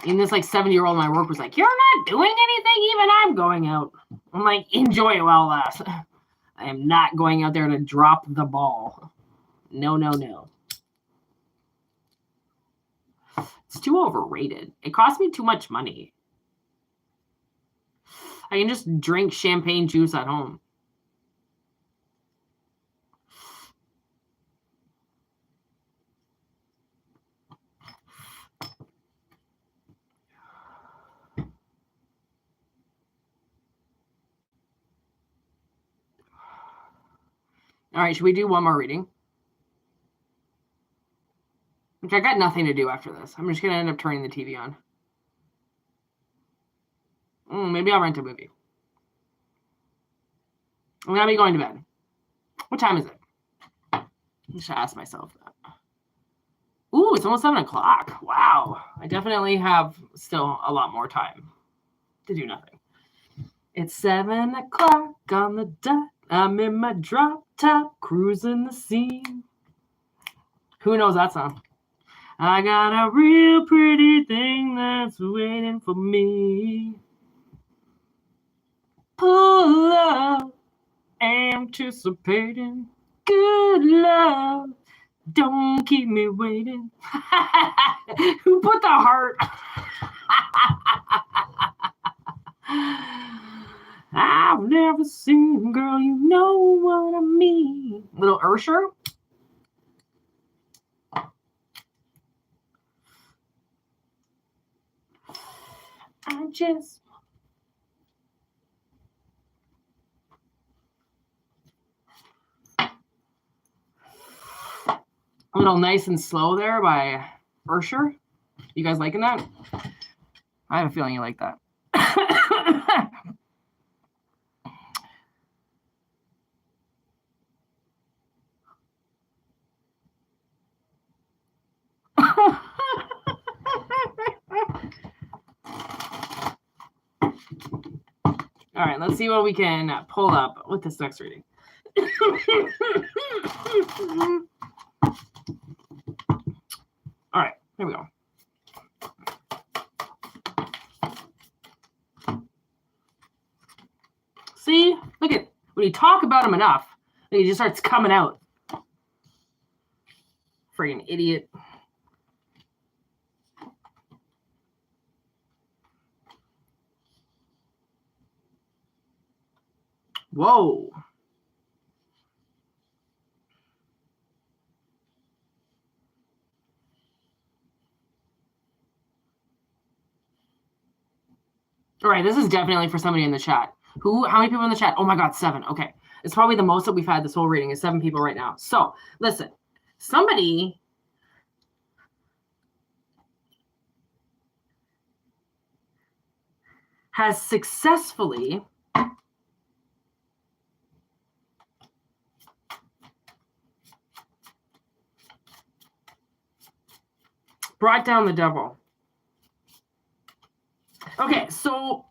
And this like 70-year-old in my work was like, "You're not doing anything, even I'm going out." I'm like, "Enjoy it while it lasts." I am not going out there to drop the ball. No, no, no. It's too overrated. It costs me too much money. I can just drink champagne juice at home. All right, should we do one more reading? Which I got nothing to do after this. I'm just going to end up turning the TV on. Maybe I'll rent a movie. I'm going to be going to bed. What time is it? I should ask myself that. Ooh, it's almost 7 o'clock. Wow. I definitely have still a lot more time to do nothing. It's 7 o'clock on the dot. I'm in my drop top, cruising the scene. Who knows that song? I got a real pretty thing that's waiting for me. Pull up, anticipating good love. Don't keep me waiting. Who put the heart? I've never seen, girl, you know what I mean. Little Ursher. I just a little nice and slow there by Ursher. You guys liking that? I have a feeling you like that. All right, let's see what we can pull up with this next reading. All right, here we go. See, look at when you talk about him enough, he just starts coming out. Friggin' idiot. Whoa. All right, this is definitely for somebody in the chat. How many people in the chat? Oh my God, 7. Okay. It's probably the most that we've had this whole reading is 7 people right now. So listen, somebody has successfully brought down the devil. Okay, so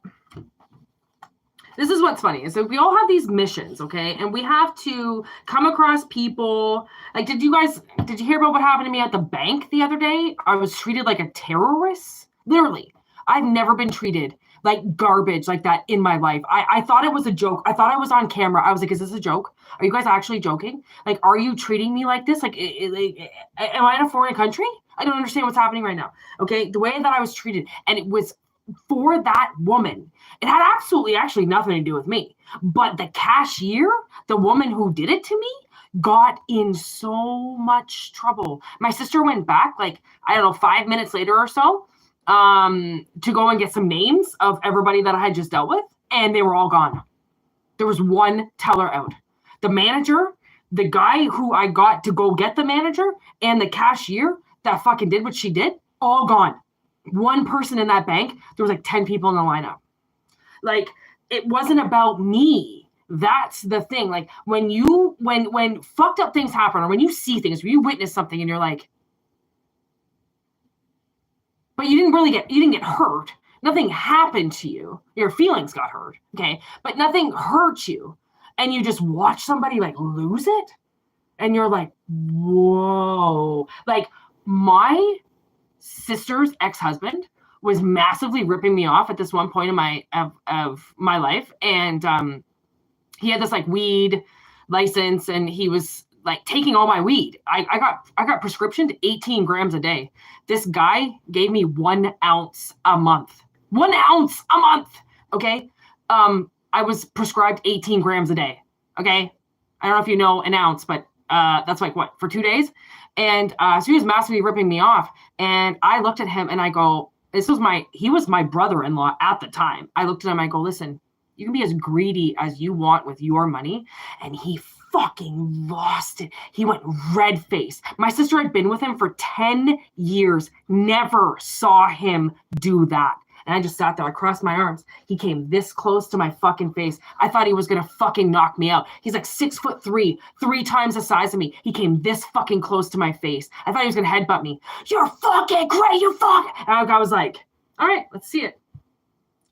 this is what's funny. So we all have these missions, okay? And we have to come across people. Like, did you hear about what happened to me at the bank the other day? I was treated like a terrorist. Literally. I've never been treated like garbage like that in my life. I thought it was a joke. I thought I was on camera. I was like, is this a joke? Are you guys actually joking? Like, are you treating me like this? Like, am I in a foreign country? I don't understand what's happening right now. Okay. The way that I was treated, and it was for that woman. It had absolutely actually nothing to do with me. But the cashier, the woman who did it to me, got in so much trouble. My sister went back, like, I don't know, 5 minutes later or so, to go and get some names of everybody that I had just dealt with, and they were all gone. There was one teller out. The manager, the guy who I got to go get the manager, and the cashier that fucking did what she did, all gone. One person in that bank, there was like 10 people in the lineup. Like, it wasn't about me. That's the thing. Like, when fucked up things happen, or when you see things, when you witness something and you're like, but you didn't get hurt. Nothing happened to you. Your feelings got hurt. Okay. But nothing hurt you. And you just watch somebody like lose it. And you're like, whoa. Like, my sister's ex-husband was massively ripping me off at this one point in my life. And he had this like weed license, and he was like taking all my weed. I got prescriptioned 18 grams a day. This guy gave me 1 ounce a month. 1 ounce a month. Okay. I was prescribed 18 grams a day. Okay. I don't know if you know an ounce, but that's like what, for 2 days? And so he was massively ripping me off. And I looked at him and I go, he was my brother-in-law at the time. I looked at him, I go, listen, you can be as greedy as you want with your money. And he fucking lost it. He went red-faced. My sister had been with him for 10 years, never saw him do that. And I just sat there. I crossed my arms. He came this close to my fucking face. I thought he was going to fucking knock me out. He's like 6'3", 3 times the size of me. He came this fucking close to my face. I thought he was going to headbutt me. You're fucking great. You fuck. And I was like, all right, let's see it.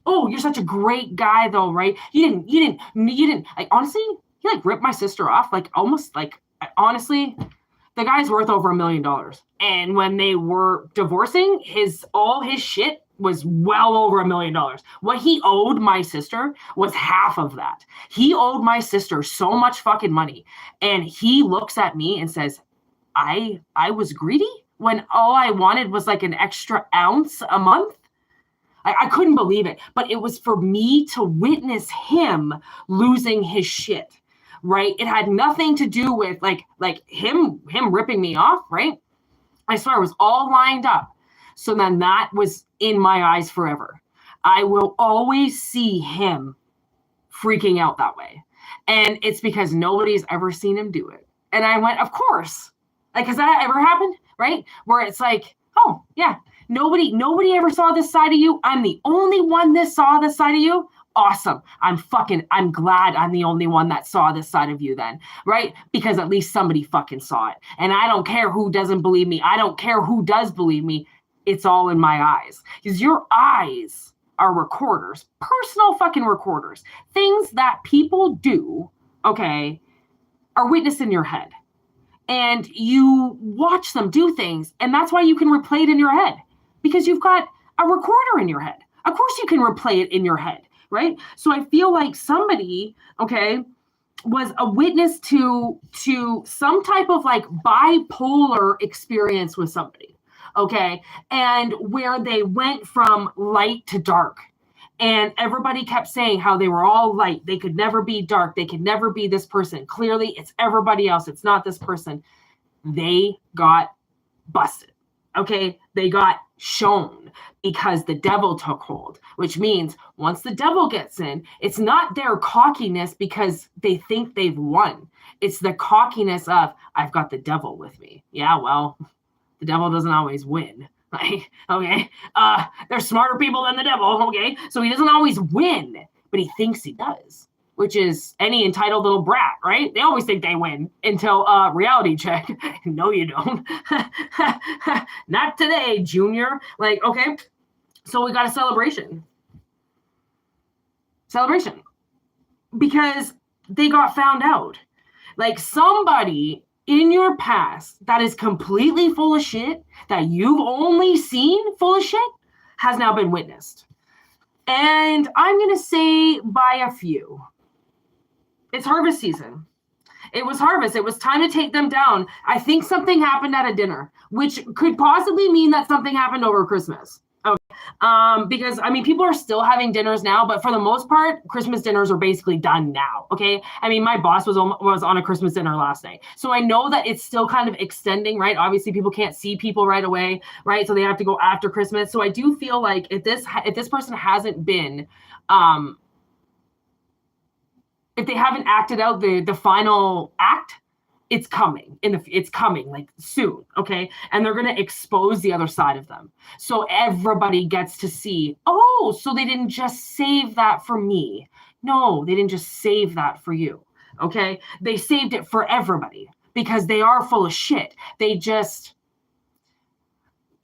Oh, you're such a great guy though, right? You didn't, like, honestly, he like ripped my sister off. Like, almost like, honestly, the guy's worth over $1 million. And when they were divorcing, all his shit was well over $1 million. What he owed my sister was half of that. He owed my sister so much fucking money. And he looks at me and says, I was greedy when all I wanted was like an extra ounce a month. I couldn't believe it. But it was for me to witness him losing his shit, right? It had nothing to do with like him ripping me off, right? I swear it was all lined up. So then that was in my eyes forever. I will always see him freaking out that way. And it's because nobody's ever seen him do it. And I went, of course. Like, has that ever happened? Right? Where it's like, oh, yeah, nobody ever saw this side of you. I'm the only one that saw this side of you. Awesome. I'm glad I'm the only one that saw this side of you then, right? Because at least somebody fucking saw it. And I don't care who doesn't believe me. I don't care who does believe me. It's all in my eyes. Because your eyes are recorders, personal fucking recorders. Things that people do, okay, are witnessed in your head. And you watch them do things. And that's why you can replay it in your head. Because you've got a recorder in your head. Of course you can replay it in your head, right? So I feel like somebody, okay, was a witness to some type of like bipolar experience with somebody. Okay. And where they went from light to dark, and everybody kept saying how they were all light. They could never be dark. They could never be this person. Clearly it's everybody else. It's not this person. They got busted. Okay. They got shown because the devil took hold, which means once the devil gets in, it's not their cockiness because they think they've won. It's the cockiness of, I've got the devil with me. Yeah, well, the devil doesn't always win. Like, okay, there's smarter people than the devil, okay? So he doesn't always win, but he thinks he does, which is any entitled little brat, right? They always think they win until reality check. No, you don't. Not today, Junior. Like, okay, so we got a celebration. Because they got found out. Like, somebody in your past that is completely full of shit, that you've only seen full of shit, has now been witnessed. And I'm going to say by a few. It's harvest season. It was harvest. It was time to take them down. I think something happened at a dinner, which could possibly mean that something happened over Christmas. Okay. Because I mean, people are still having dinners now, but for the most part, Christmas dinners are basically done now. Okay. I mean, my boss was on a Christmas dinner last night. So I know that it's still kind of extending, right? Obviously people can't see people right away, right? So they have to go after Christmas. So I do feel like if this person hasn't been, if they haven't acted out the final act, it's coming it's coming like soon, okay? And they're going to expose the other side of them. So everybody gets to see, oh, so they didn't just save that for me. No, they didn't just save that for you, okay? They saved it for everybody because they are full of shit. They just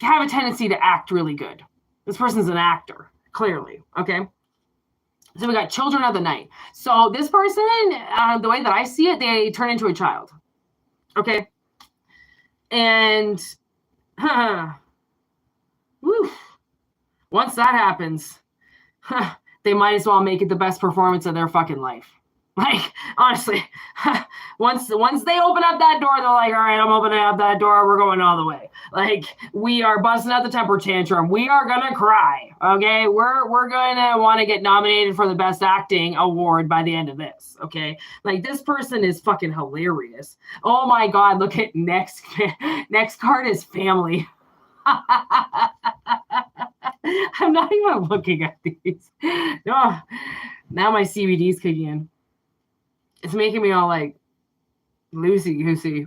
have a tendency to act really good. This person's an actor, clearly, okay? So we got children of the night. So this person, the way that I see it, they turn into a child. Okay. And once that happens, they might as well make it the best performance of their fucking life. Like, honestly, once they open up that door, they're like, all right, I'm opening up that door. We're going all the way. Like, we are busting out the temper tantrum. We are going to cry. Okay. We're going to want to get nominated for the best acting award by the end of this. Okay. Like, this person is fucking hilarious. Oh my God. Look at next card is family. I'm not even looking at these. No, now my CBD's kicking in. It's making me all like loosey goosey.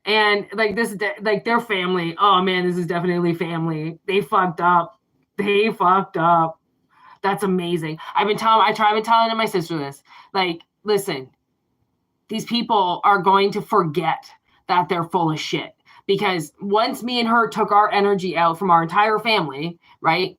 And like this, like their family. Oh man, this is definitely family. They fucked up. That's amazing. I've been telling my sister this. Like, listen, these people are going to forget that they're full of shit. Because once me and her took our energy out from our entire family, right?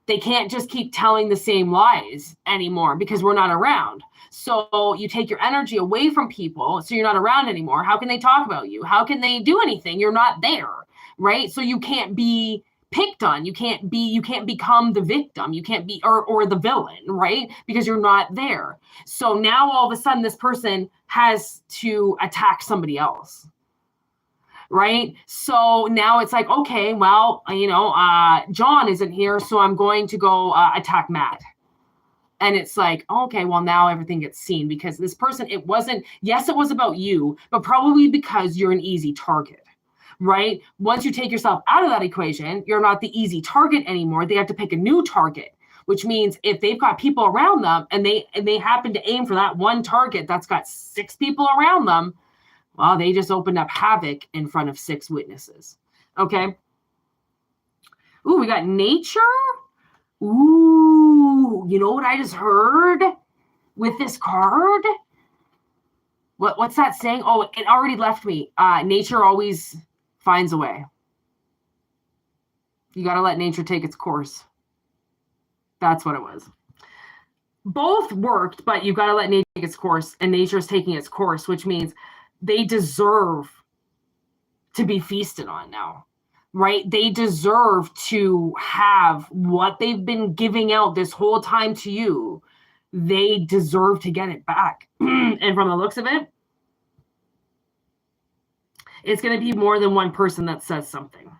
They can't just keep telling the same lies anymore because we're not around. So you take your energy away from people, so you're not around anymore. How can they talk about you? How can they do anything? You're not there, right? So you can't be picked on. You can't become the victim. You can't be or the villain, right? Because you're not there. So now all of a sudden this person has to attack somebody else. Right. So now it's like, okay, well, John isn't here, so I'm going to go attack Matt. And it's like, okay, well, now everything gets seen because this person, it was about you, but probably because you're an easy target. Right. Once you take yourself out of that equation, you're not the easy target anymore. They have to pick a new target, which means if they've got people around them and they happen to aim for that one target that's got 6 people around them, well, they just opened up havoc in front of 6 witnesses. Okay. Ooh, we got nature. Ooh, you know what I just heard with this card? What's that saying? Oh, it already left me. Nature always finds a way. You got to let nature take its course. That's what it was. Both worked, but you got to let nature take its course, and nature is taking its course, which means they deserve to be feasted on now, right? They deserve to have what they've been giving out this whole time to you. They deserve to get it back. And from the looks of it, it's going to be more than one person that says something.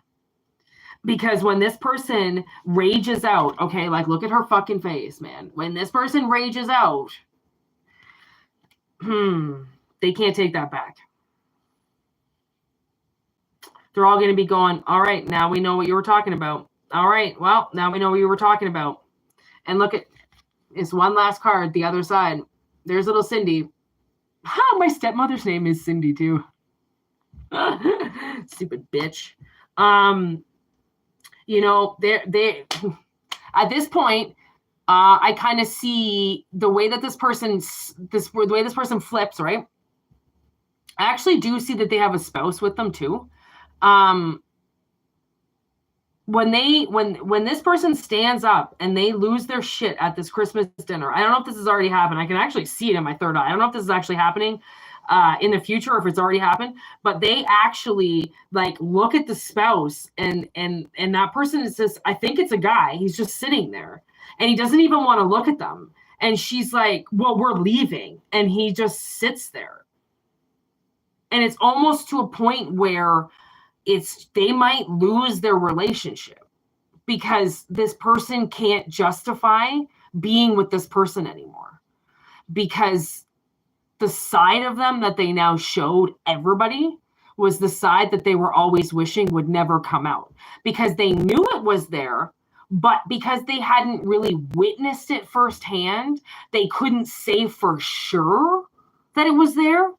Because when this person rages out, okay, like look at her fucking face, man. When this person rages out, they can't take that back. They're all going to be going, all right, now we know what you were talking about. All right, well, now we know what you were talking about. And look at, it's one last card, the other side. There's little Cindy. My stepmother's name is Cindy too. Stupid bitch. They at this point, I kind of see the way that this person flips, right? I actually do see that they have a spouse with them too. When this person stands up and they lose their shit at this Christmas dinner, I don't know if this has already happened. I can actually see it in my third eye. I don't know if this is actually happening in the future or if it's already happened, but they actually like look at the spouse and that person is just, I think it's a guy. He's just sitting there And he doesn't even want to look at them. And she's like, well, we're leaving. And he just sits there. And it's almost to a point where they might lose their relationship because this person can't justify being with this person anymore. Because the side of them that they now showed everybody was the side that they were always wishing would never come out. Because they knew it was there, but because they hadn't really witnessed it firsthand, they couldn't say for sure that it was there.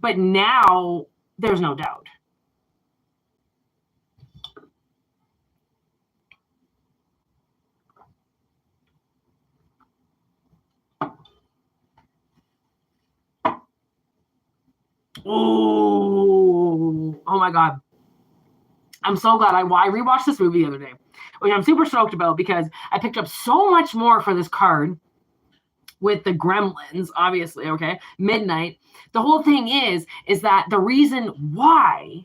But now there's no doubt. Oh my God. I'm so glad I rewatched this movie the other day, which I'm super stoked about because I picked up so much more for this card with the gremlins, obviously, okay? Midnight. The whole thing is that the reason why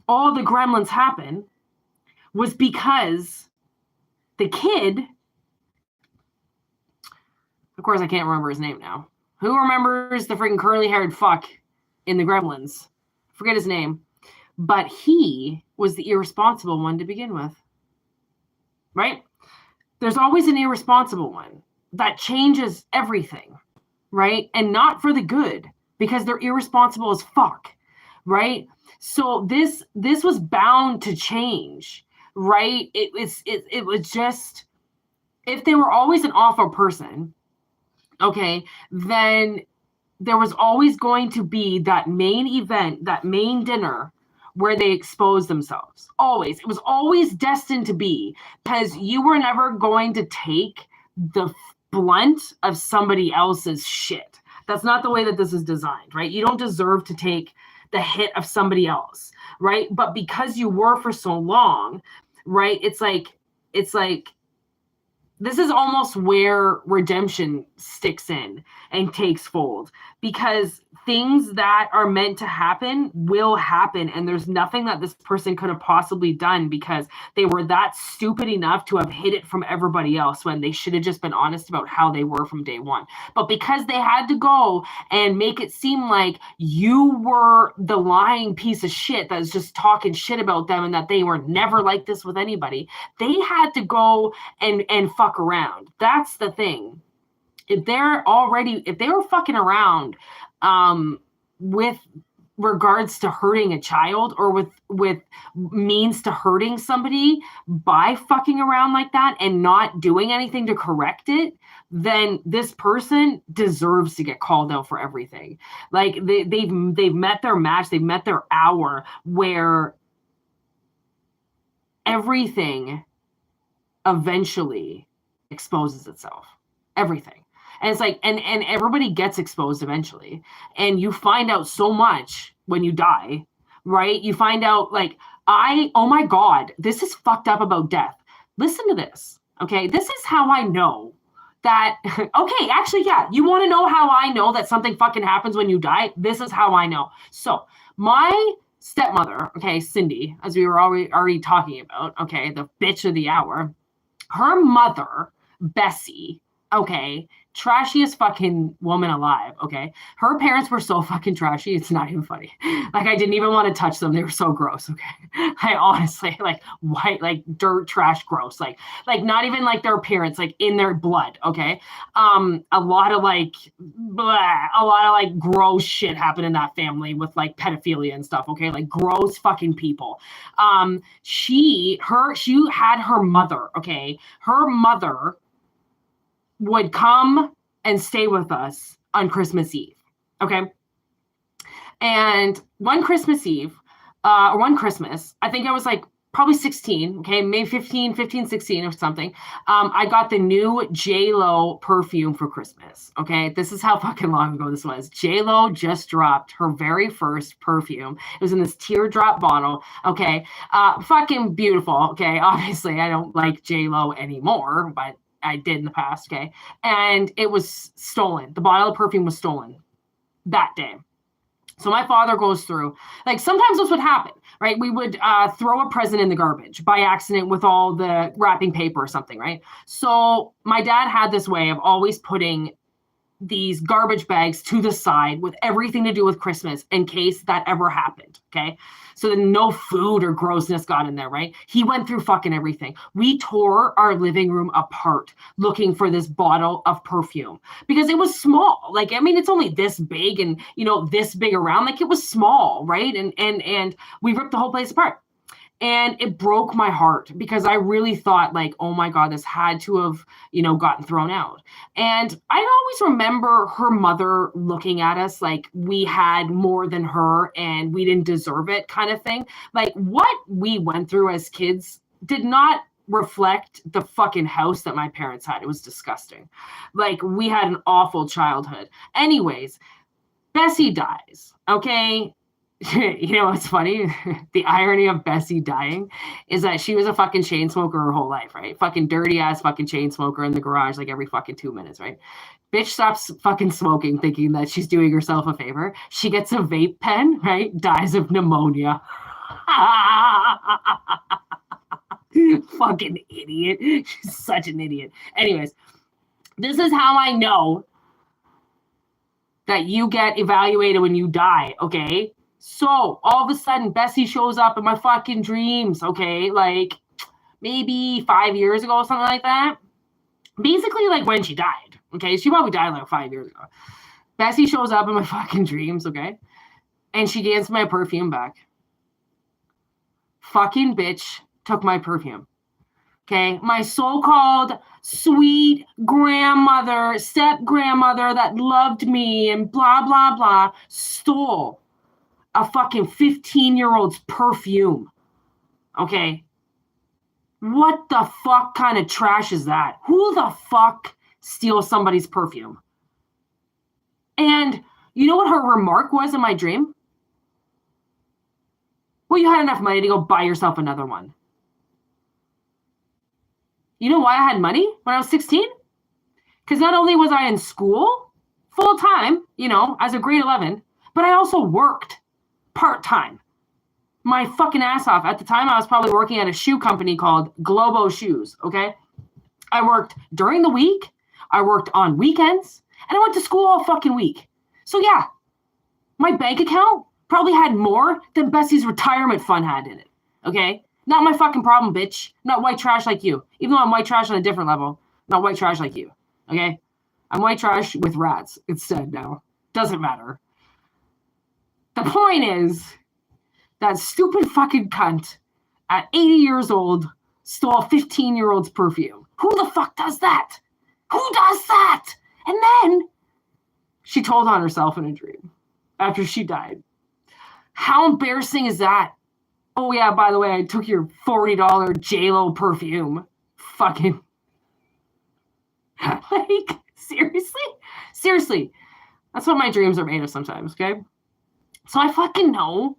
all the gremlins happen was because the kid, of course, I can't remember his name now. Who remembers the freaking curly-haired fuck in the gremlins? Forget his name. But he was the irresponsible one to begin with. Right? There's always an irresponsible one that changes everything, right? And not for the good, because they're irresponsible as fuck, right? So this was bound to change, right? It was just, if they were always an awful person, okay, then there was always going to be that main event, that main dinner where they exposed themselves. Always. It was always destined to be, because you were never going to take the blunt of somebody else's shit. That's not the way that this is designed, right? You don't deserve to take the hit of somebody else, right? But because you were for so long, right? It's like this is almost where redemption sticks in and takes fold, because things that are meant to happen will happen. And there's nothing that this person could have possibly done because they were that stupid enough to have hid it from everybody else when they should have just been honest about how they were from day one. But because they had to go and make it seem like you were the lying piece of shit that's just talking shit about them and that they were never like this with anybody, they had to go and fuck around. That's the thing. If they were fucking around with regards to hurting a child, or with means to hurting somebody by fucking around like that and not doing anything to correct it, then this person deserves to get called out for everything. Like they've met their match, they've met their hour where everything eventually exposes itself. Everything. And it's like, and everybody gets exposed eventually. And you find out so much when you die, right? You find out like, oh my God, this is fucked up about death. Listen to this, okay? This is how I know that, okay, actually, yeah, you want to know how I know that something fucking happens when you die? This is how I know. So my stepmother, okay, Cindy, as we were already talking about, okay, the bitch of the hour, her mother, Bessie, okay, trashiest fucking woman alive, okay? Her parents were so fucking trashy, it's not even funny. Like, I didn't even want to touch them. They were so gross, okay? I honestly, like, white, like, dirt, trash, gross. Like, not even, like, their appearance, like, in their blood, okay? A lot of, like, gross shit happened in that family with, like, pedophilia and stuff, okay? Like, gross fucking people. She had her mother, okay? Her mother would come and stay with us on Christmas Eve, okay? And one Christmas, I think I was like probably 16, okay, maybe 15, 16 or something. I got the new J-Lo perfume for Christmas, okay? This is how fucking long ago this was. J-Lo just dropped her very first perfume. It was in this teardrop bottle, okay? Fucking beautiful, okay? Obviously, I don't like J-Lo anymore, but I did in the past, okay? And it was stolen. The bottle of perfume was stolen that day. So my father goes through, like sometimes this would happen, right? We would throw a present in the garbage by accident with all the wrapping paper or something, right? So my dad had this way of always putting these garbage bags to the side with everything to do with Christmas in case that ever happened. Okay. So that no food or grossness got in there, right? He went through fucking everything. We tore our living room apart looking for this bottle of perfume because it was small. Like, I mean, it's only this big and, this big around. Like, it was small, right? And we ripped the whole place apart. And it broke my heart because I really thought like, oh my God, this had to have, gotten thrown out. And I always remember her mother looking at us like we had more than her and we didn't deserve it kind of thing. Like what we went through as kids did not reflect the fucking house that my parents had. It was disgusting. Like we had an awful childhood. Anyways, Bessie dies. Okay. What's funny? The irony of Bessie dying is that she was a fucking chain smoker her whole life, right? Fucking dirty ass fucking chain smoker in the garage like every fucking 2 minutes, right? Bitch stops fucking smoking thinking that she's doing herself a favor. She gets a vape pen, right? Dies of pneumonia. Fucking idiot. She's such an idiot. Anyways, this is how I know that you get evaluated when you die, okay? So all of a sudden, Bessie shows up in my fucking dreams, okay? Like maybe 5 years ago or something like that. Basically, like when she died, okay? She probably died like 5 years ago. Bessie shows up in my fucking dreams, okay? And she gets my perfume back. Fucking bitch took my perfume, okay? My so-called sweet grandmother, step-grandmother that loved me and blah, blah, blah, stole a fucking 15-year-old's perfume. Okay. What the fuck kind of trash is that? Who the fuck steals somebody's perfume? And you know what her remark was in my dream? Well, you had enough money to go buy yourself another one. You know why I had money when I was 16? Because not only was I in school full time, as a grade 11, but I also worked part-time, my fucking ass off. At the time, I was probably working at a shoe company called Globo Shoes, okay? I worked during the week, I worked on weekends, and I went to school all fucking week. So yeah, my bank account probably had more than Bessie's retirement fund had in it, okay? Not my fucking problem, bitch. Not white trash like you. Even though I'm white trash on a different level, not white trash like you, okay? I'm white trash with rats instead now. Doesn't matter. The point is, that stupid fucking cunt at 80 years old stole a 15-year-old's perfume. Who the fuck does that? Who does that? And then she told on herself in a dream after she died. How embarrassing is that? Oh yeah, by the way, I took your $40 J-Lo perfume. Fucking. Like, seriously? Seriously. That's what my dreams are made of sometimes, okay? So I fucking know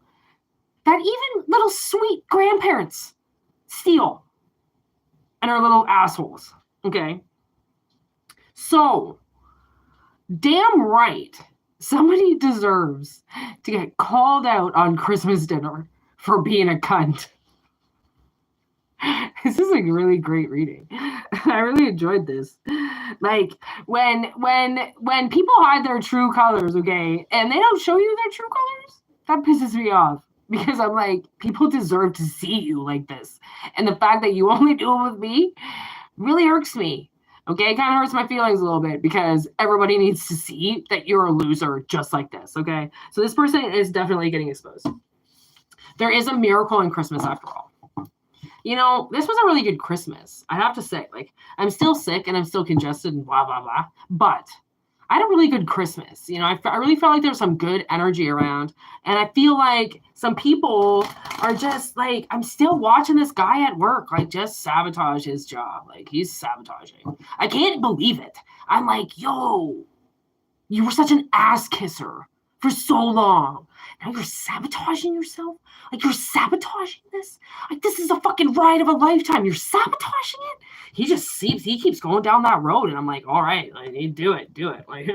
that even little sweet grandparents steal and are little assholes, okay? So, damn right, somebody deserves to get called out on Christmas dinner for being a cunt. This is a really great reading. I really enjoyed this. Like when people hide their true colors, okay, and they don't show you their true colors, that pisses me off because I'm like, people deserve to see you like this, and the fact that you only do it with me really irks me. Okay, it kind of hurts my feelings a little bit because everybody needs to see that you're a loser just like this. Okay, so this person is definitely getting exposed. There is a miracle in Christmas after all. This was a really good Christmas. I have to say, like, I'm still sick and I'm still congested and blah, blah, blah. But I had a really good Christmas. I really felt like there was some good energy around. And I feel like some people are just like, I'm still watching this guy at work, like, just sabotage his job. Like, he's sabotaging. I can't believe it. I'm like, yo, you were such an ass kisser for so long. Now you're sabotaging yourself? Like, you're sabotaging this? Like, this is a fucking ride of a lifetime. You're sabotaging it? He keeps going down that road. And I'm like, all right, like, do it. Like,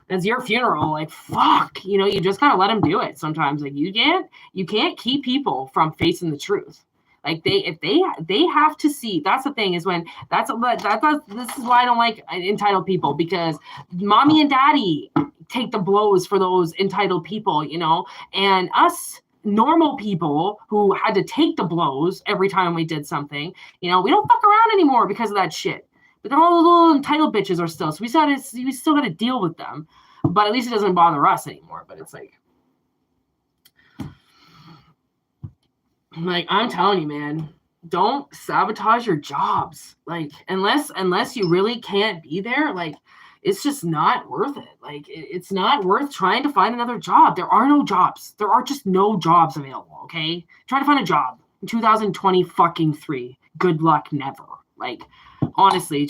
It's your funeral. Like, fuck, you know, you just gotta let them do it sometimes. Like, you can't keep people from facing the truth. Like, if they have to see. That's the thing, is when that's this is why I don't like entitled people, because mommy and daddy take the blows for those entitled people, you know, and us normal people who had to take the blows every time we did something, you know, we don't fuck around anymore because of that shit. But then all the little entitled bitches are still, so we still got to deal with them. But at least it doesn't bother us anymore. But it's like I'm telling you, man, don't sabotage your jobs. Like, unless you really can't be there, like, it's just not worth it. Like, it's not worth trying to find another job. There are no jobs. There are just no jobs available. Okay, try to find a job in 2020 fucking 3. Good luck, never. Like, honestly,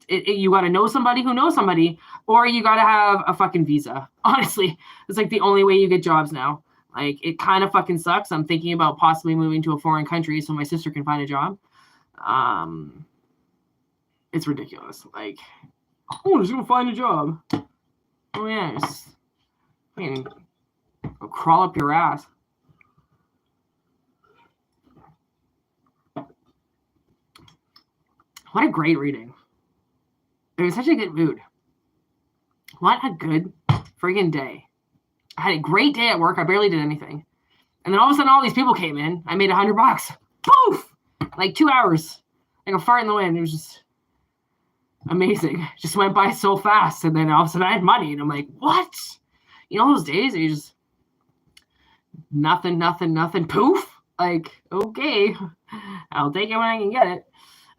you got to know somebody who knows somebody, or you got to have a fucking visa. Honestly, it's like the only way you get jobs now. Like, it kind of fucking sucks. I'm thinking about possibly moving to a foreign country so my sister can find a job. It's ridiculous. Like, oh, just gonna find a job. Oh yeah, just go crawl up your ass. What a great reading. It was such a good mood. What a good friggin' day. I had a great day at work. I barely did anything. And then all of a sudden, all these people came in. I made $100. Poof! Like 2 hours. Like a fart in the wind. It was just amazing. It just went by so fast. And then all of a sudden, I had money. And I'm like, what? You know those days where you just nothing, poof? Like, okay. I'll take it when I can get it.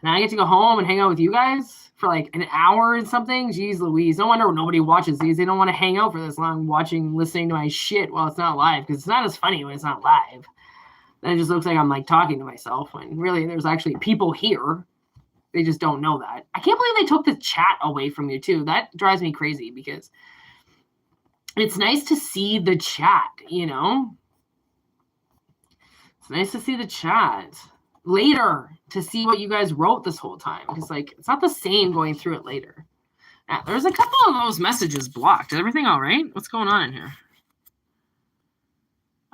And I get to go home and hang out with you guys for like an hour and something. Jeez Louise. No wonder nobody watches these. They don't want to hang out for this long listening to my shit while it's not live, because it's not as funny when it's not live. Then it just looks like I'm like talking to myself when really there's actually people here. They just don't know that. I can't believe they took the chat away from you too. That drives me crazy, because it's nice to see the chat, you know? It's nice to see the chat later, to see what you guys wrote this whole time, because like it's not the same going through it later. There's a couple of those messages blocked. Is everything all right? What's going on in here?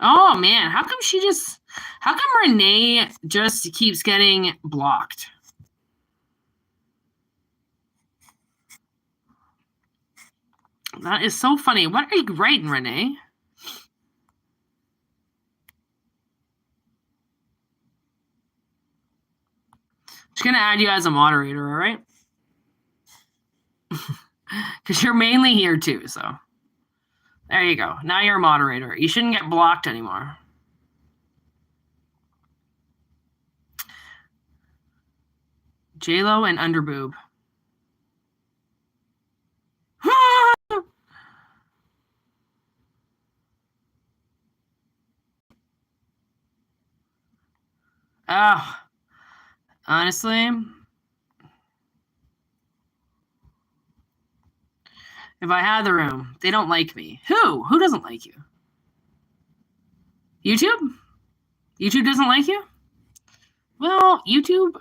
Oh man, how come Renee just keeps getting blocked? That is so funny. What are you writing, Renee? Just gonna add you as a moderator, all right? Because you're mainly here too, so there you go. Now you're a moderator. You shouldn't get blocked anymore. J-Lo and Underboob. Oh, honestly, if I had the room, they don't like me. Who doesn't like you? YouTube? YouTube doesn't like you? Well, YouTube,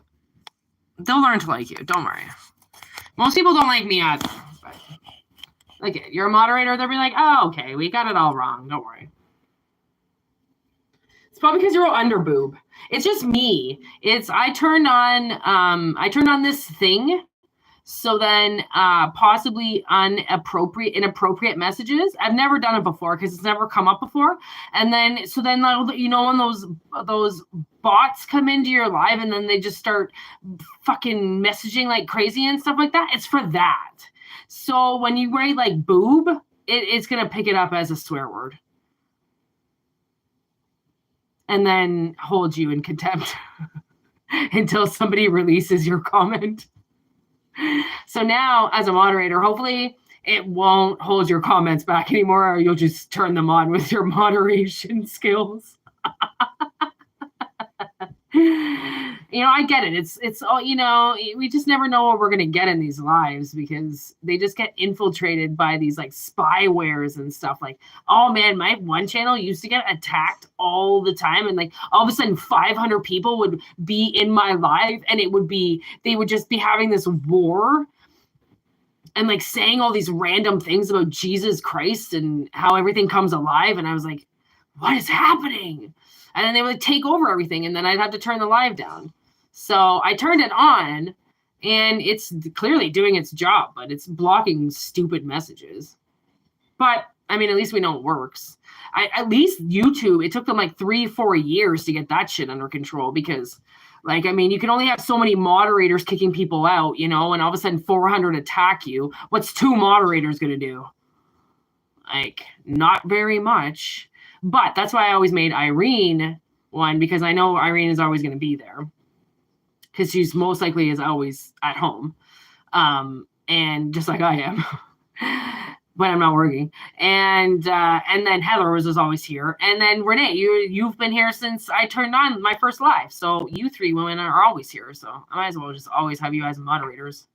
they'll learn to like you. Don't worry. Most people don't like me either. But, like, you're a moderator, they'll be like, oh, okay, we got it all wrong. Don't worry. It's probably because you're an underboob. It's just me. I turned on this thing, so then possibly inappropriate messages. I've never done it before because it's never come up before. And then you know, when those bots come into your live and then they just start fucking messaging like crazy and stuff like that, it's for that. So when you write like boob, it's gonna pick it up as a swear word. And then hold you in contempt until somebody releases your comment. So now, as a moderator, hopefully it won't hold your comments back anymore, or you'll just turn them on with your moderation skills. You know, I get it. It's all, you know, we just never know what we're going to get in these lives, because they just get infiltrated by these like spywares and stuff. Like, oh man, my one channel used to get attacked all the time. And like all of a sudden 500 people would be in my live, and they would just be having this war. and like saying all these random things about Jesus Christ and how everything comes alive. And I was like, what is happening? And then they would like, take over everything. And then I'd have to turn the live down. So I turned it on and it's clearly doing its job, but it's blocking stupid messages. But I mean, at least we know it works. At least YouTube, it took them like 3-4 years to get that shit under control because, like, I mean, you can only have so many moderators kicking people out, you know, and all of a sudden 400 attack you. What's 2 moderators going to do? Like, not very much. But that's why I always made Irene one, because I know Irene is always going to be there because she's most likely is always at home. And just like I am. When I'm not working. And then Heather was always here. And then Renee, you've been here since I turned on my first live. So you 3 women are always here. So I might as well just always have you as moderators.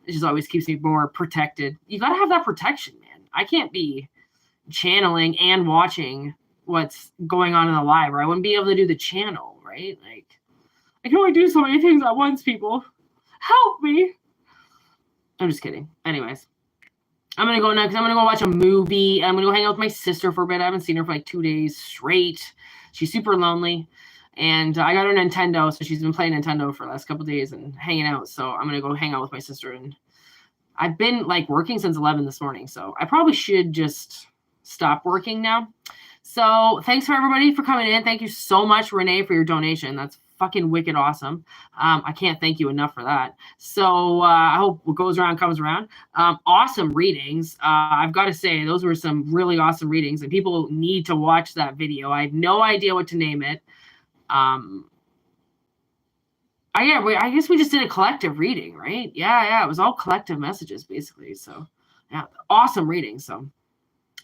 It just always keeps me more protected. You got to have that protection, man. I can't be channeling and watching what's going on in the live, or I wouldn't be able to do the channel, right? Like, I can only do so many things at once, people. Help me. I'm just kidding. Anyways. I'm going to go now because I'm going to go watch a movie. I'm going to go hang out with my sister for a bit. I haven't seen her for like 2 days straight. She's super lonely. And I got her Nintendo, so she's been playing Nintendo for the last couple of days and hanging out. So I'm going to go hang out with my sister. And I've been like working since 11 this morning. So I probably should just stop working now. So thanks for everybody for coming in. Thank you so much, Renee, for your donation. That's fucking wicked awesome. I can't thank you enough for that. So I hope what goes around comes around. Awesome readings. I've got to say, those were some really awesome readings, and people need to watch that video. I have no idea what to name it. I guess we just did a collective reading, right? Yeah. It was all collective messages, basically. So yeah, awesome reading. So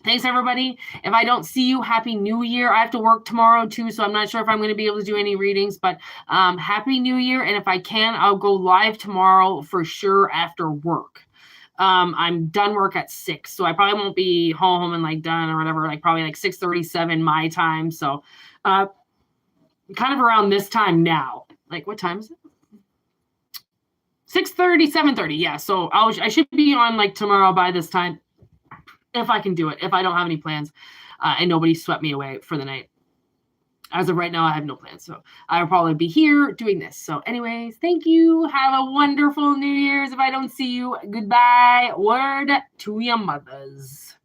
thanks, everybody. If I don't see you, Happy New Year. I have to work tomorrow, too, so I'm not sure if I'm going to be able to do any readings. But Happy New Year, and if I can, I'll go live tomorrow for sure after work. I'm done work at 6, so I probably won't be home and, like, done or whatever, like, probably, like, 6:37 my time. So kind of around this time now. Like, what time is it? 6:30, 7:30, yeah. So I should be on, like, tomorrow by this time. If I can do it, if I don't have any plans and nobody swept me away for the night. As of right now, I have no plans. So I'll probably be here doing this. So anyways, thank you. Have a wonderful New Year's. If I don't see you, goodbye. Word to your mothers.